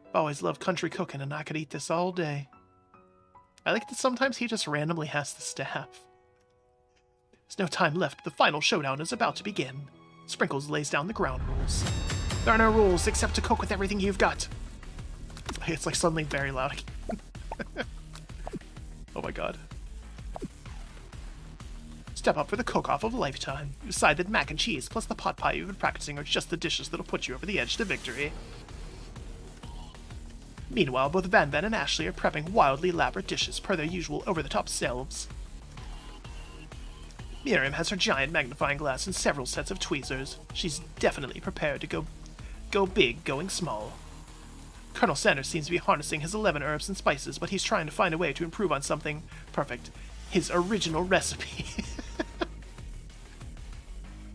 A: I've always loved country cooking and I could eat this all day. I like that sometimes he just randomly has the staff. There's no time left. The final showdown is about to begin. Sprinkles lays down the ground rules. There are no rules except to cook with everything you've got. It's like suddenly very loud. Oh my god. Step up for the cook-off of a lifetime. You decide that mac and cheese plus the pot pie you've been practicing are just the dishes that'll put you over the edge to victory. Meanwhile, both Van and Ashley are prepping wildly elaborate dishes per their usual over-the-top selves. Miriam has her giant magnifying glass and several sets of tweezers. She's definitely prepared to go big, going small. Colonel Sanders seems to be harnessing his 11 herbs and spices, but he's trying to find a way to improve on something perfect. His original recipe.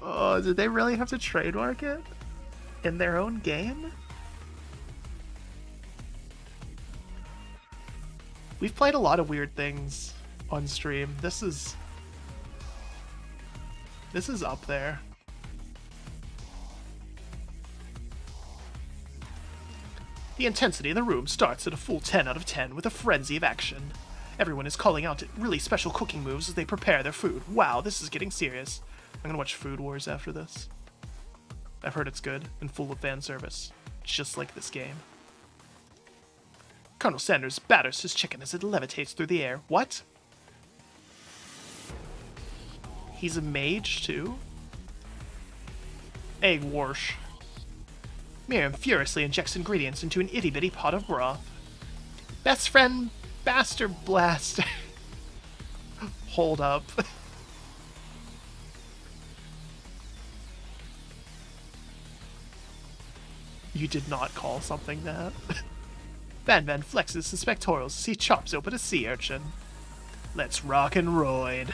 A: Oh, did they really have to trademark it? In their own game? We've played a lot of weird things on stream. This is up there. The intensity in the room starts at a full 10 out of 10 with a frenzy of action. Everyone is calling out really special cooking moves as they prepare their food. Wow, this is getting serious. I'm gonna watch Food Wars after this. I've heard it's good and full of fan service, just like this game. Colonel Sanders batters his chicken as it levitates through the air. What? He's a mage, too? Egg wash. Miriam furiously injects ingredients into an itty-bitty pot of broth. Best friend, bastard blaster. Hold up. You did not call something that. Van Van flexes his pectorals as he chops open a sea urchin. Let's rock and roid.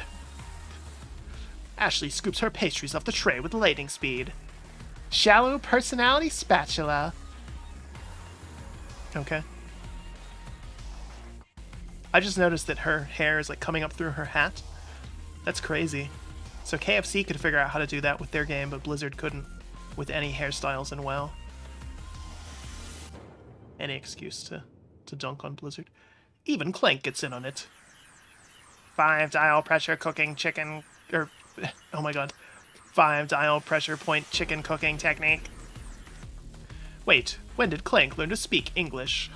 A: Ashley scoops her pastries off the tray with lightning speed. Shallow personality spatula. Okay. I just noticed that her hair is like coming up through her hat. That's crazy. So KFC could figure out how to do that with their game, but Blizzard couldn't with any hairstyles in WoW. Any excuse to dunk on Blizzard. Even Clank gets in on it. 5-dial pressure cooking chicken... oh my god. 5-dial pressure point chicken cooking technique. Wait, when did Clank learn to speak English?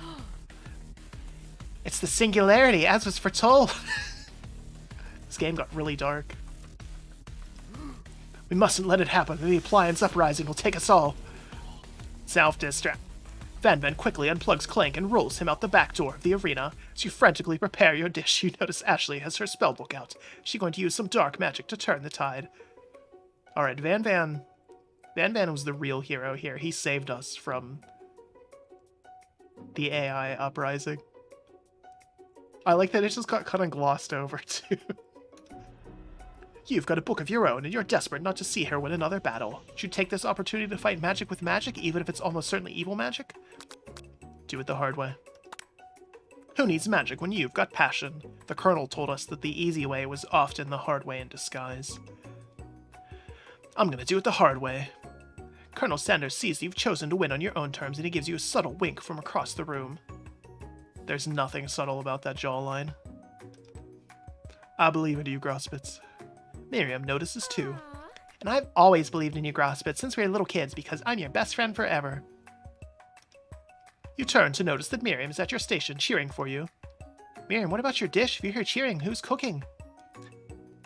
A: It's the singularity, as was foretold. This game got really dark. We mustn't let it happen. The appliance uprising will take us all. Self-destruct. Van Van quickly unplugs Clank and rolls him out the back door of the arena. As you frantically prepare your dish, you notice Ashley has her spellbook out. She's going to use some dark magic to turn the tide. Alright, Van Van was the real hero here. He saved us from the AI uprising. I like that it just got kind of glossed over, too. You've got a book of your own, and you're desperate not to see her win another battle. Should you take this opportunity to fight magic with magic, even if it's almost certainly evil magic? Do it the hard way. Who needs magic when you've got passion? The Colonel told us that the easy way was often the hard way in disguise. I'm gonna do it the hard way. Colonel Sanders sees you've chosen to win on your own terms, and he gives you a subtle wink from across the room. There's nothing subtle about that jawline. I believe in you, Grospitz. Miriam notices too. And I've always believed in you, Grospitz, since we were little kids, because I'm your best friend forever. You turn to notice that Miriam is at your station cheering for you. Miriam, what about your dish? If you're here cheering, who's cooking?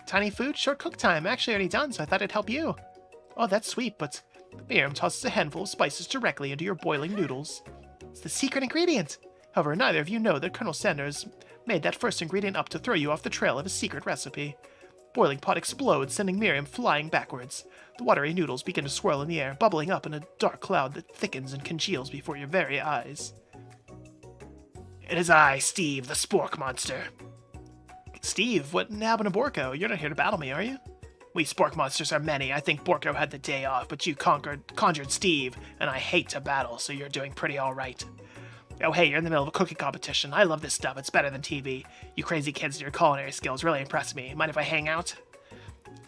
A: Tiny food? Short cook time. Actually already done, so I thought I'd help you. Oh, that's sweet, but... Miriam tosses a handful of spices directly into your boiling noodles. It's the secret ingredient. However, neither of you know that Colonel Sanders made that first ingredient up to throw you off the trail of his secret recipe. Boiling pot explodes, sending Miriam flying backwards. The watery noodles begin to swirl in the air, bubbling up in a dark cloud that thickens and congeals before your very eyes. It is I, Steve, the spork monster. Steve, what happened to Borko? You're not here to battle me, are you? We spork monsters are many. I think Borko had the day off, but you conjured Steve, and I hate to battle, so you're doing pretty alright. Oh hey, you're in the middle of a cooking competition. I love this stuff. It's better than TV. You crazy kids and your culinary skills really impress me. Mind if I hang out?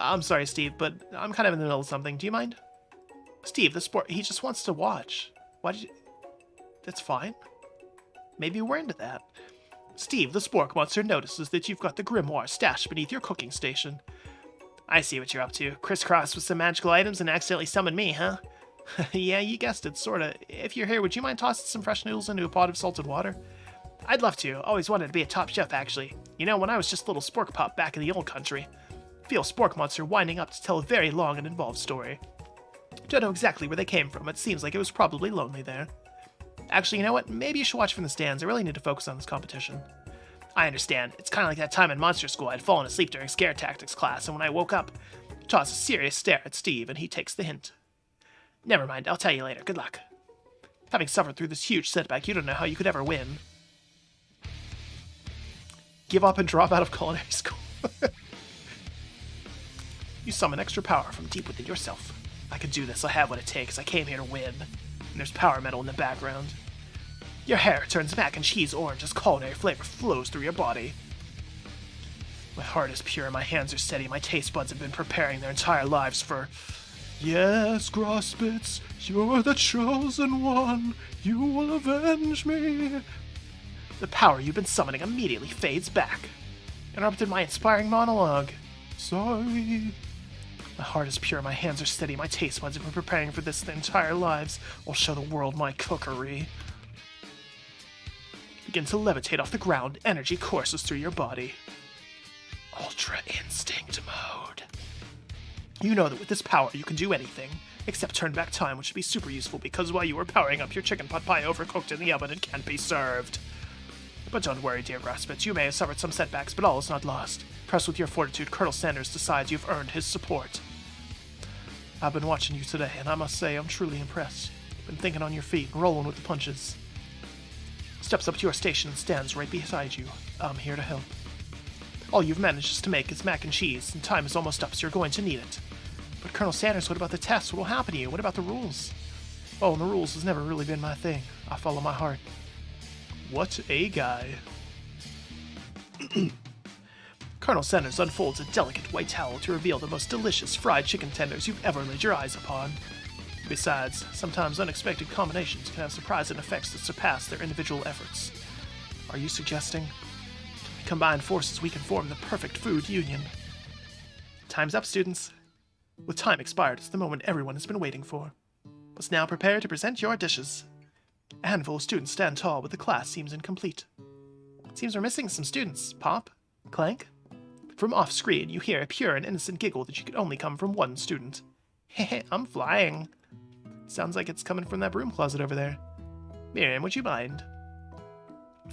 A: I'm sorry, Steve, but I'm kind of in the middle of something. Do you mind? Steve, the sport, he just wants to watch. Why did you... That's fine. Maybe we're into that. Steve, the spork monster, notices that you've got the grimoire stashed beneath your cooking station. I see what you're up to. Crisscross with some magical items and accidentally summoned me, huh? Yeah, you guessed it, sorta. If you're here, would you mind tossing some fresh noodles into a pot of salted water? I'd love to. Always wanted to be a top chef, actually. You know, when I was just a little spork pup back in the old country. Feel spork monster winding up to tell a very long and involved story. Don't know exactly where they came from. It seems like it was probably lonely there. Actually, you know what? Maybe you should watch from the stands. I really need to focus on this competition. I understand. It's kind of like that time in monster school I'd fallen asleep during scare tactics class, and when I woke up, I tossed a serious stare at Steve, and he takes the hint. Never mind, I'll tell you later. Good luck. Having suffered through this huge setback, you don't know how you could ever win. Give up and drop out of culinary school. You summon extra power from deep within yourself. I can do this. I have what it takes. I came here to win. And there's power metal in the background. Your hair turns mac and cheese orange as culinary flavor flows through your body. My heart is pure, my hands are steady, my taste buds have been preparing their entire lives for... Yes, Grosspits, you're the chosen one. You will avenge me. The power you've been summoning immediately fades back. Interrupted my inspiring monologue. Sorry. My heart is pure, my hands are steady, my taste buds have been preparing for this their entire lives. I'll show the world my cookery. Begin to levitate off the ground, energy courses through your body. Ultra Instinct Mode. You know that with this power you can do anything, except turn back time, which would be super useful because while you were powering up, your chicken pot pie overcooked in the oven and can't be served. But don't worry, dear Grosspits, you may have suffered some setbacks, but all is not lost. Pressed with your fortitude, Colonel Sanders decides you've earned his support. I've been watching you today, and I must say I'm truly impressed. Been thinking on your feet and rolling with the punches. Steps up to your station and stands right beside you. I'm here to help. All you've managed to make is mac and cheese, and time is almost up, so you're going to need it. But Colonel Sanders, what about the test? What will happen to you? What about the rules? Oh, and the rules has never really been my thing. I follow my heart. What a guy. Colonel Sanders unfolds a delicate white towel to reveal the most delicious fried chicken tenders you've ever laid your eyes upon. Besides, sometimes unexpected combinations can have surprising effects that surpass their individual efforts. Are you suggesting? Combined forces, we can form the perfect food union. Time's up, students. With time expired, it's the moment everyone has been waiting for. Must now prepare to present your dishes. A handful of students stand tall, but the class seems incomplete. It seems we're missing some students. Pop? Clank? From off-screen, you hear a pure and innocent giggle that could only come from one student. Heh, I'm flying. Sounds like it's coming from that broom closet over there. Miriam, would you mind?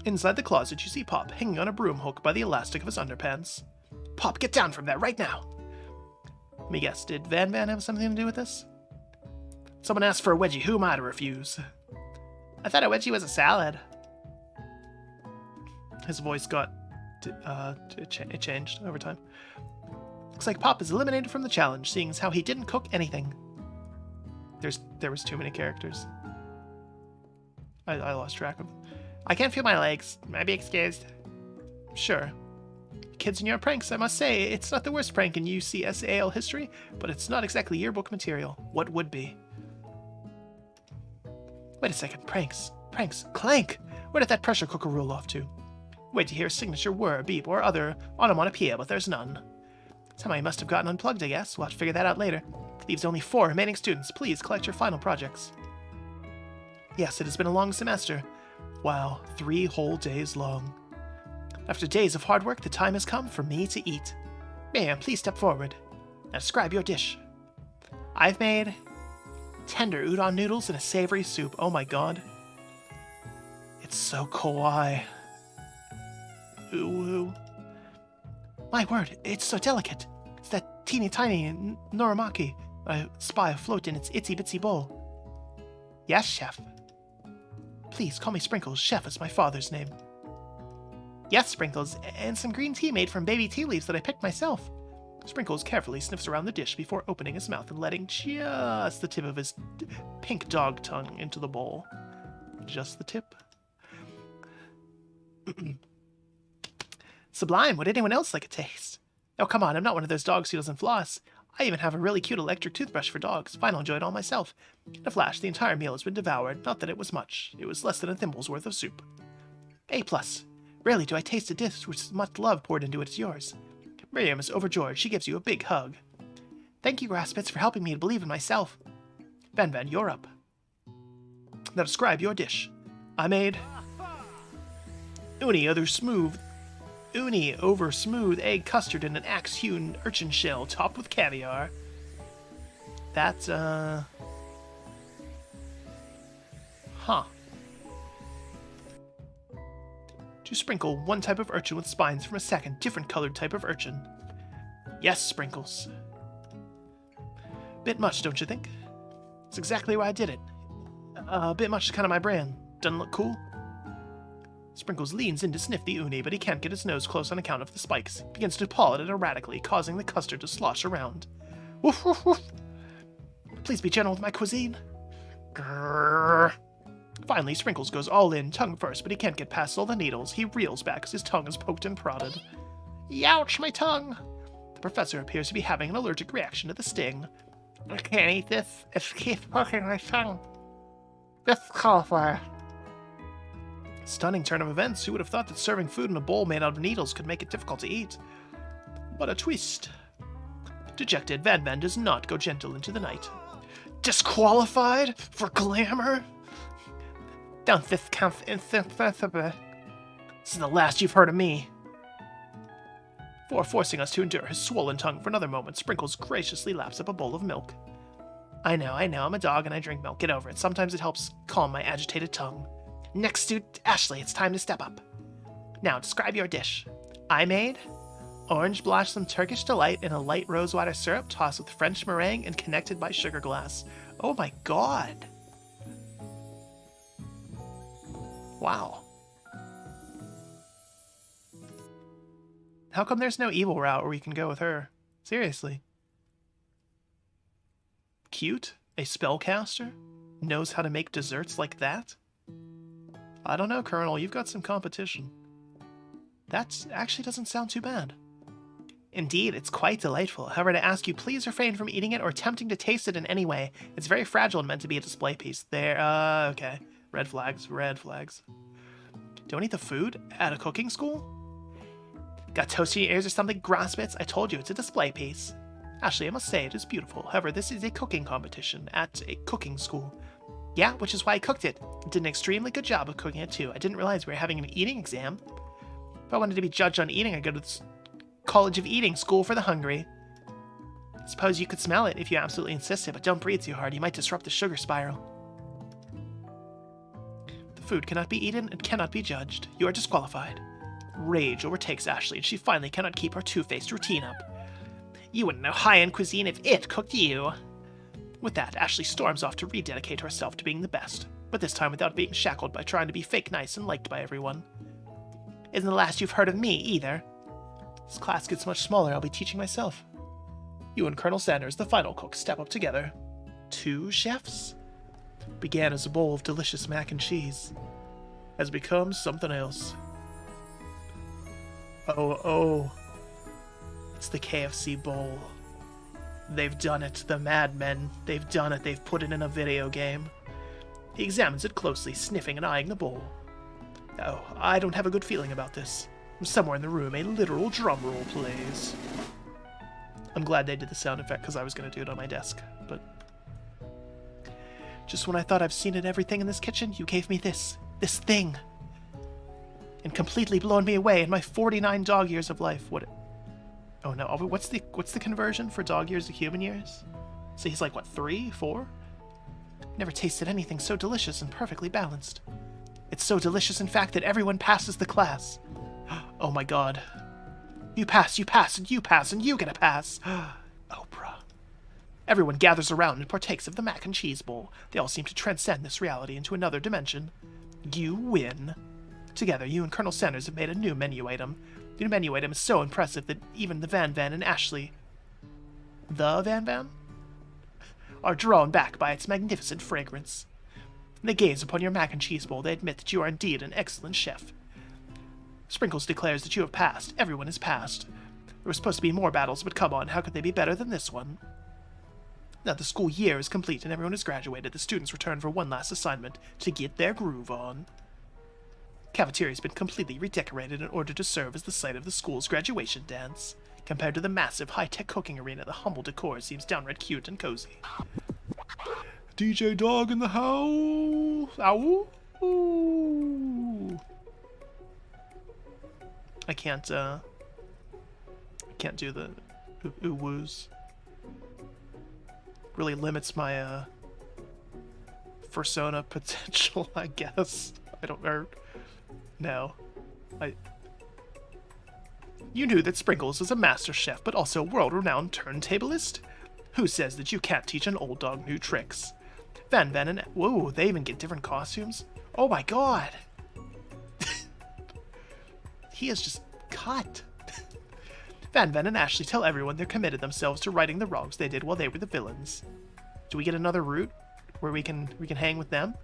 A: Inside the closet, you see Pop hanging on a broom hook by the elastic of his underpants. Pop, get down from there right now! Let me guess, did Van have something to do with this? Someone asked for a wedgie, who am I to refuse? I thought a wedgie was a salad. His voice it changed over time. Looks like Pop is eliminated from the challenge, seeing as how he didn't cook anything. There was too many characters. I lost track of. I can't feel my legs. May I be excused? Sure. Kids in your pranks, I must say, it's not the worst prank in UCSAL history, but it's not exactly yearbook material. What would be? Wait a second, pranks. Clank! Where did that pressure cooker roll off to? Wait to hear a signature whir, beep, or other onomatopoeia, but there's none. Somehow he must have gotten unplugged, I guess. We'll have to figure that out later. Leaves only 4 remaining students. Please collect your final projects. Yes, it has been a long semester. Wow, 3 whole days long. After days of hard work, the time has come for me to eat. Ma'am, please step forward. Now describe your dish. I've made tender udon noodles and a savory soup. Oh my god. It's so kawaii. Ooh. My word, it's so delicate. It's that teeny tiny norimaki I spy afloat in its itsy bitsy bowl. Yes, chef. Please call me Sprinkles. Chef is my father's name. Yes, Sprinkles, and some green tea made from baby tea leaves that I picked myself. Sprinkles carefully sniffs around the dish before opening his mouth and letting just the tip of his pink dog tongue into the bowl. Just the tip. Sublime. Would anyone else like a taste? Oh, come on, I'm not one of those dogs who doesn't floss. I even have a really cute electric toothbrush for dogs. Fine, I'll enjoy it all myself. In a flash, the entire meal has been devoured. Not that it was much. It was less than a thimble's worth of soup. A+. Rarely do I taste a dish with much love poured into it as yours. Miriam is overjoyed. She gives you a big hug. Thank you, Grosspits, for helping me to believe in myself. Van, you're up. Now describe your dish. I made uni over smooth egg custard in an axe-hewn urchin shell topped with caviar. That's, Huh. To sprinkle one type of urchin with spines from a second, different colored type of urchin. Yes, Sprinkles. Bit much, don't you think? It's exactly why I did it. A bit much is kind of my brand. Doesn't look cool? Sprinkles leans in to sniff the uni, but he can't get his nose close on account of the spikes. He begins to paw at it erratically, causing the custard to slosh around. Woof, woof, woof. Please be gentle with my cuisine. Grrr. Finally, Sprinkles goes all in, tongue first, but he can't get past all the needles. He reels back as his tongue is poked and prodded. Youch, my tongue! The professor appears to be having an allergic reaction to the sting. I can't eat this. It keeps poking my tongue. This cauliflower. Stunning turn of events. Who would have thought that serving food in a bowl made out of needles could make it difficult to eat? What a twist. Dejected, Van Van does not go gentle into the night. Disqualified? For glamour? Don't this count insensible? This is the last you've heard of me. For forcing us to endure his swollen tongue for another moment, Sprinkles graciously laps up a bowl of milk. I know, I'm a dog and I drink milk. Get over it. Sometimes it helps calm my agitated tongue. Next to Ashley, it's time to step up. Now, describe your dish. I made orange blossom Turkish delight in a light rosewater syrup tossed with French meringue and connected by sugar glass. Oh my god. Wow. How come there's no evil route where we can go with her? Seriously. Cute? A spellcaster? Knows how to make desserts like that? I don't know, Colonel. You've got some competition. That actually doesn't sound too bad. Indeed, it's quite delightful. However, to ask you, please refrain from eating it or attempting to taste it in any way. It's very fragile and meant to be a display piece. There, okay. Red flags, red flags. Don't eat the food at a cooking school? Got toast in your ears or something? Grass bits? I told you, it's a display piece. Actually, I must say, it is beautiful. However, this is a cooking competition at a cooking school. Yeah, which is why I cooked it. Did an extremely good job of cooking it, too. I didn't realize we were having an eating exam. If I wanted to be judged on eating, I'd go to the College of Eating, School for the Hungry. Suppose you could smell it if you absolutely insisted, but don't breathe too hard. You might disrupt the sugar spiral. The food cannot be eaten and cannot be judged. You are disqualified. Rage overtakes Ashley, and she finally cannot keep her two-faced routine up. You wouldn't know high-end cuisine if it cooked you. With that, Ashley storms off to rededicate herself to being the best, but this time without being shackled by trying to be fake nice and liked by everyone. Isn't the last you've heard of me, either. As class gets much smaller, I'll be teaching myself. You and Colonel Sanders, the final cook, step up together. 2 chefs? Began as a bowl of delicious mac and cheese. Has become something else. Oh. It's the KFC bowl. They've done it, the madmen. They've done it, they've put it in a video game. He examines it closely, sniffing and eyeing the bowl. Oh, I don't have a good feeling about this. Somewhere in the room, a literal drum roll plays. I'm glad they did the sound effect, because I was going to do it on my desk, but... Just when I thought I've seen it everything in this kitchen, you gave me this thing. And completely blown me away in my 49 dog years of life. What... Oh no, what's the conversion for dog years to human years? So he's like, what, 3, 4? Never tasted anything so delicious and perfectly balanced. It's so delicious, in fact, that everyone passes the class. Oh my god. You pass, and you pass, and you get a pass. Oprah. Everyone gathers around and partakes of the mac and cheese bowl. They all seem to transcend this reality into another dimension. You win. Together, you and Colonel Sanders have made a new menu item. The new menu item is so impressive that even the Van Van and Ashley... The Van Van? Are drawn back by its magnificent fragrance. When they gaze upon your mac and cheese bowl, they admit that you are indeed an excellent chef. Sprinkles declares that you have passed. Everyone has passed. There were supposed to be more battles, but come on, how could they be better than this one? Now the school year is complete and everyone has graduated. The students return for one last assignment to get their groove on. Cafeteria has been completely redecorated in order to serve as the site of the school's graduation dance. Compared to the massive high-tech cooking arena, the humble decor seems downright cute and cozy. DJ Dog in the house! Ow! Ooh. I can't do the ooh-woos. Really limits my, persona potential, I guess. No. You knew that Sprinkles was a master chef, but also a world-renowned turntablist? Who says that you can't teach an old dog new tricks? Van Van and... Whoa, they even get different costumes? Oh my god! He is just cut. Van Van and Ashley tell everyone they're committed themselves to righting the wrongs they did while they were the villains. Do we get another route where we can hang with them?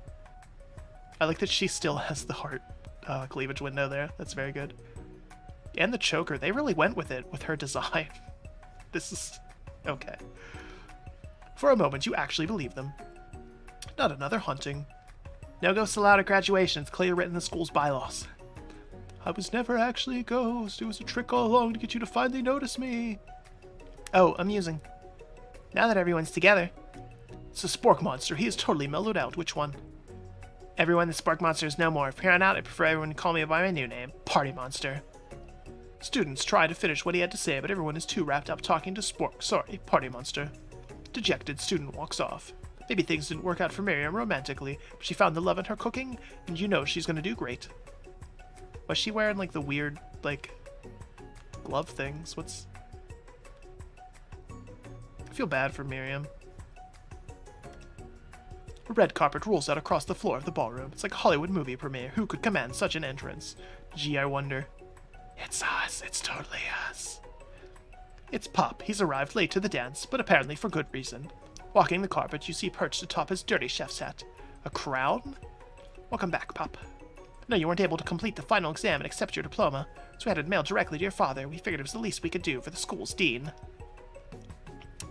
A: I like that she still has the heart cleavage window there. That's very good. And the choker. They really went with it with her design. This is... okay. For a moment, you actually believe them. Not another hunting. No ghosts allowed at graduation. It's clearly written in the school's bylaws. I was never actually a ghost. It was a trick all along to get you to finally notice me. Oh, amusing. Now that everyone's together. It's a Spork Monster. He is totally mellowed out. Which one? Everyone, the Spork Monster is no more. From here on out, I prefer everyone to call me by my new name, Party Monster. Students try to finish what he had to say, but everyone is too wrapped up talking to Spork. Sorry, Party Monster. Dejected student walks off. Maybe things didn't work out for Miriam romantically, but she found the love in her cooking, and you know she's gonna do great. Was she wearing, like, the weird, like, glove things? What's... I feel bad for Miriam. A red carpet rolls out across the floor of the ballroom. It's like a Hollywood movie premiere. Who could command such an entrance? Gee, I wonder. It's us. It's totally us. It's Pop. He's arrived late to the dance, but apparently for good reason. Walking the carpet, you see perched atop his dirty chef's hat. A crown? Welcome back, Pop. No, you weren't able to complete the final exam and accept your diploma, so we had it mailed directly to your father. We figured it was the least we could do for the school's dean.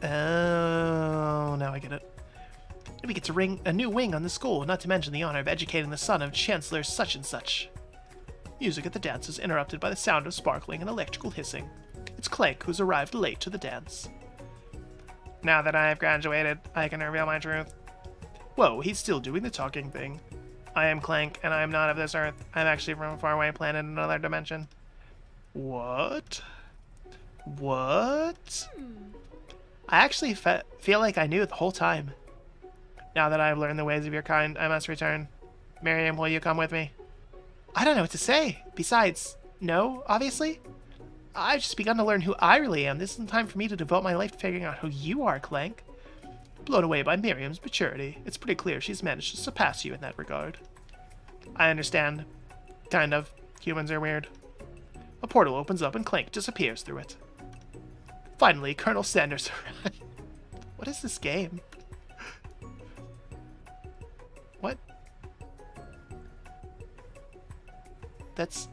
A: Oh, now I get it. We get to ring a new wing on the school, not to mention the honor of educating the son of Chancellor such and such. Music at the dance is interrupted by the sound of sparkling and electrical hissing. It's Clank, who's arrived late to the dance. Now that I have graduated, I can reveal my truth. Whoa, he's still doing the talking thing. I am Clank, and I am not of this earth. I'm actually from a faraway planet in another dimension. What? What? I actually feel like I knew it the whole time. Now that I have learned the ways of your kind, I must return. Miriam, will you come with me? I don't know what to say. Besides, no, obviously. I've just begun to learn who I really am. This isn't time for me to devote my life to figuring out who you are, Clank. Blown away by Miriam's maturity, it's pretty clear she's managed to surpass you in that regard. I understand. Kind of. Humans are weird. A portal opens up and Clank disappears through it. Finally, Colonel Sanders arrives. What is this game? What? That's...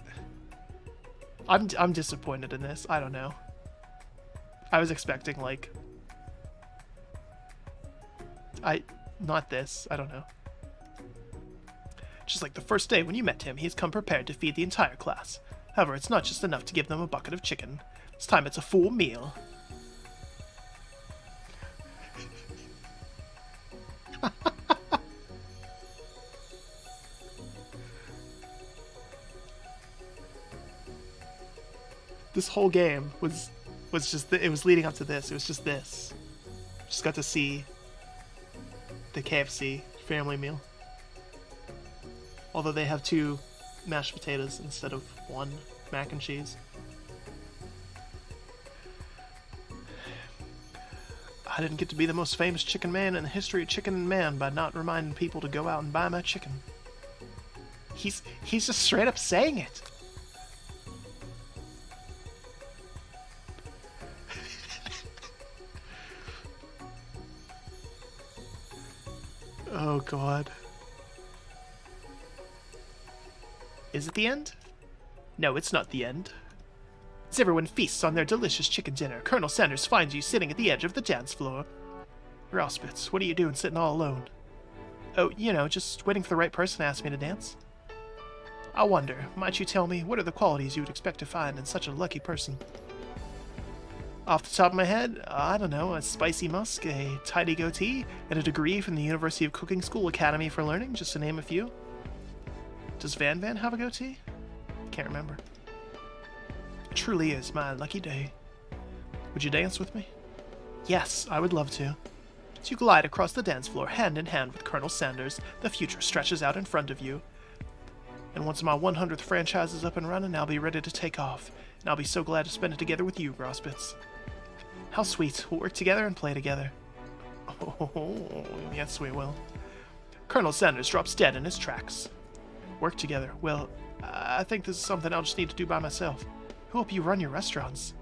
A: I'm disappointed in this. I don't know. I was expecting, like... Not this. I don't know. Just like the first day when you met him, he's come prepared to feed the entire class. However, it's not just enough to give them a bucket of chicken. This time it's a full meal. This whole game was just it was leading up to this. It was just this. Just got to see the KFC family meal. Although they have 2 mashed potatoes instead of 1 mac and cheese. I didn't get to be the most famous chicken man in the history of chicken and man by not reminding people to go out and buy my chicken. He's just straight up saying it. Oh god. Is it the end? No, it's not the end. As everyone feasts on their delicious chicken dinner, Colonel Sanders finds you sitting at the edge of the dance floor. Rauspitz, what are you doing sitting all alone? Oh, you know, just waiting for the right person to ask me to dance. I wonder, might you tell me, what are the qualities you would expect to find in such a lucky person? Off the top of my head, I don't know, a spicy musk, a tidy goatee, and a degree from the University of Cooking School Academy for Learning, just to name a few. Does Van Van have a goatee? Can't remember. It truly is my lucky day. Would you dance with me? Yes, I would love to. As you glide across the dance floor, hand in hand with Colonel Sanders, the future stretches out in front of you. And once my 100th franchise is up and running, I'll be ready to take off. And I'll be so glad to spend it together with you, Grosspits. How sweet. We'll work together and play together. Oh, yes we will. Colonel Sanders drops dead in his tracks. Work together. Well, I think this is something I'll just need to do by myself. Who help you run your restaurants?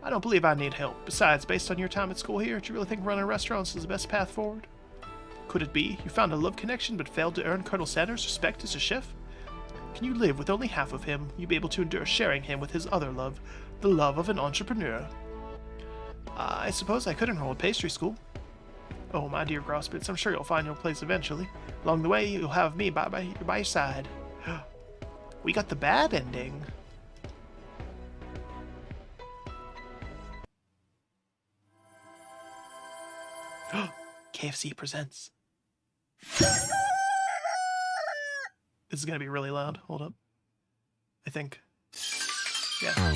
A: I don't believe I need help. Besides, based on your time at school here, do you really think running restaurants is the best path forward? Could it be you found a love connection but failed to earn Colonel Sanders' respect as a chef? Can you live with only half of him? You'll be able to endure sharing him with his other love, the love of an entrepreneur. I suppose I could enroll at pastry school. Oh, my dear Grosspits, I'm sure you'll find your place eventually. Along the way, you'll have me by your side. We got the bad ending. KFC presents. This is gonna be really loud. Hold up. I think. Yeah.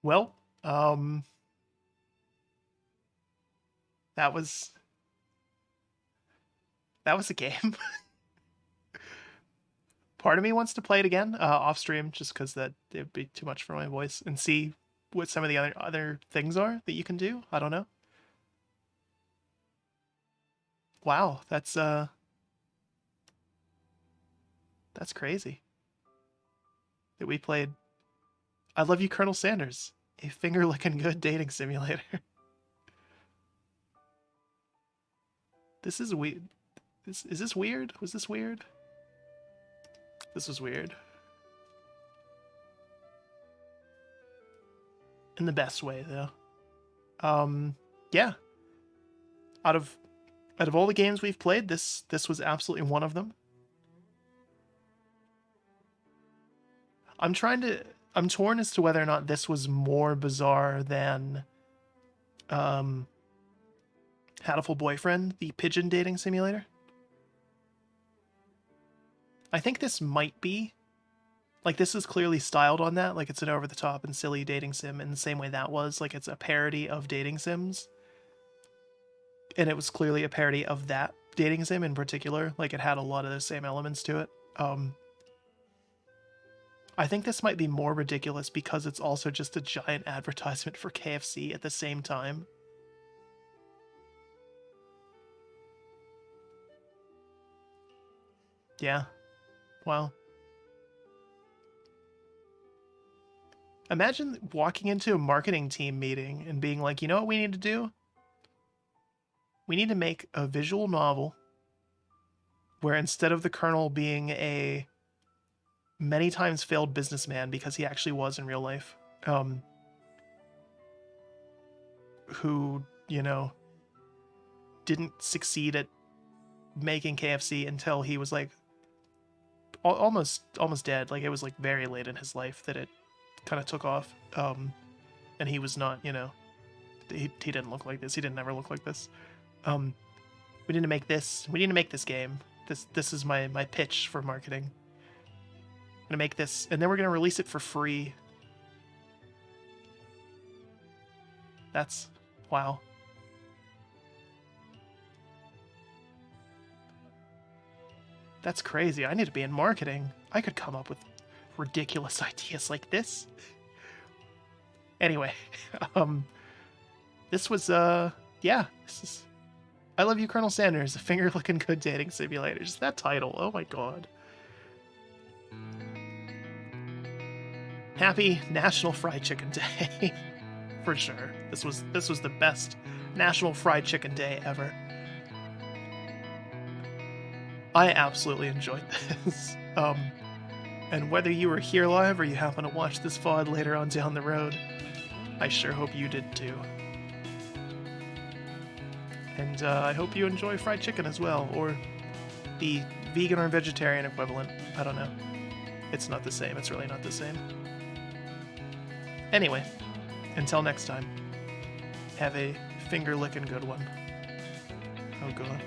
A: Well, that was a game. Part of me wants to play it again off stream, just because that it'd be too much for my voice, and see what some of the other things are that you can do. I don't know. Wow, that's crazy. That we played I Love You, Colonel Sanders, a finger-licking good dating simulator. This is weird. Is this weird? Was this weird? This was weird. In the best way, though. Yeah. Out of all the games we've played, this was absolutely one of them. I'm torn as to whether or not this was more bizarre than Hatful Boyfriend, the pigeon dating simulator. I think this might be. Like, this is clearly styled on that. Like, it's an over-the-top and silly dating sim in the same way that was. Like, it's a parody of dating sims. And it was clearly a parody of that dating sim in particular. Like, it had a lot of those same elements to it. I think this might be more ridiculous because it's also just a giant advertisement for KFC at the same time. Yeah. Wow. Imagine walking into a marketing team meeting and being like, you know what we need to do? We need to make a visual novel where instead of the Colonel being a many times failed businessman, because he actually was in real life, who, you know, didn't succeed at making KFC until he was like almost dead. Like, it was like very late in his life that it kind of took off. And he was not, you know, he didn't look like this. He didn't ever look like this. We need to make this. We need to make this game. This is my pitch for marketing. I'm gonna make this, and then we're gonna release it for free. That's wow. That's crazy. I need to be in marketing. I could come up with ridiculous ideas like this. Anyway, this was yeah, this is I Love You, Colonel Sanders, a finger-looking good dating simulator. Just that title. Oh my god. Happy National Fried Chicken Day. For sure. This was the best National Fried Chicken Day ever. I absolutely enjoyed this. And whether you were here live or you happen to watch this VOD later on down the road, I sure hope you did too. And I hope you enjoy fried chicken as well, or the vegan or vegetarian equivalent. I don't know. It's not the same. It's really not the same. Anyway, until next time, have a finger-licking good one. Oh god.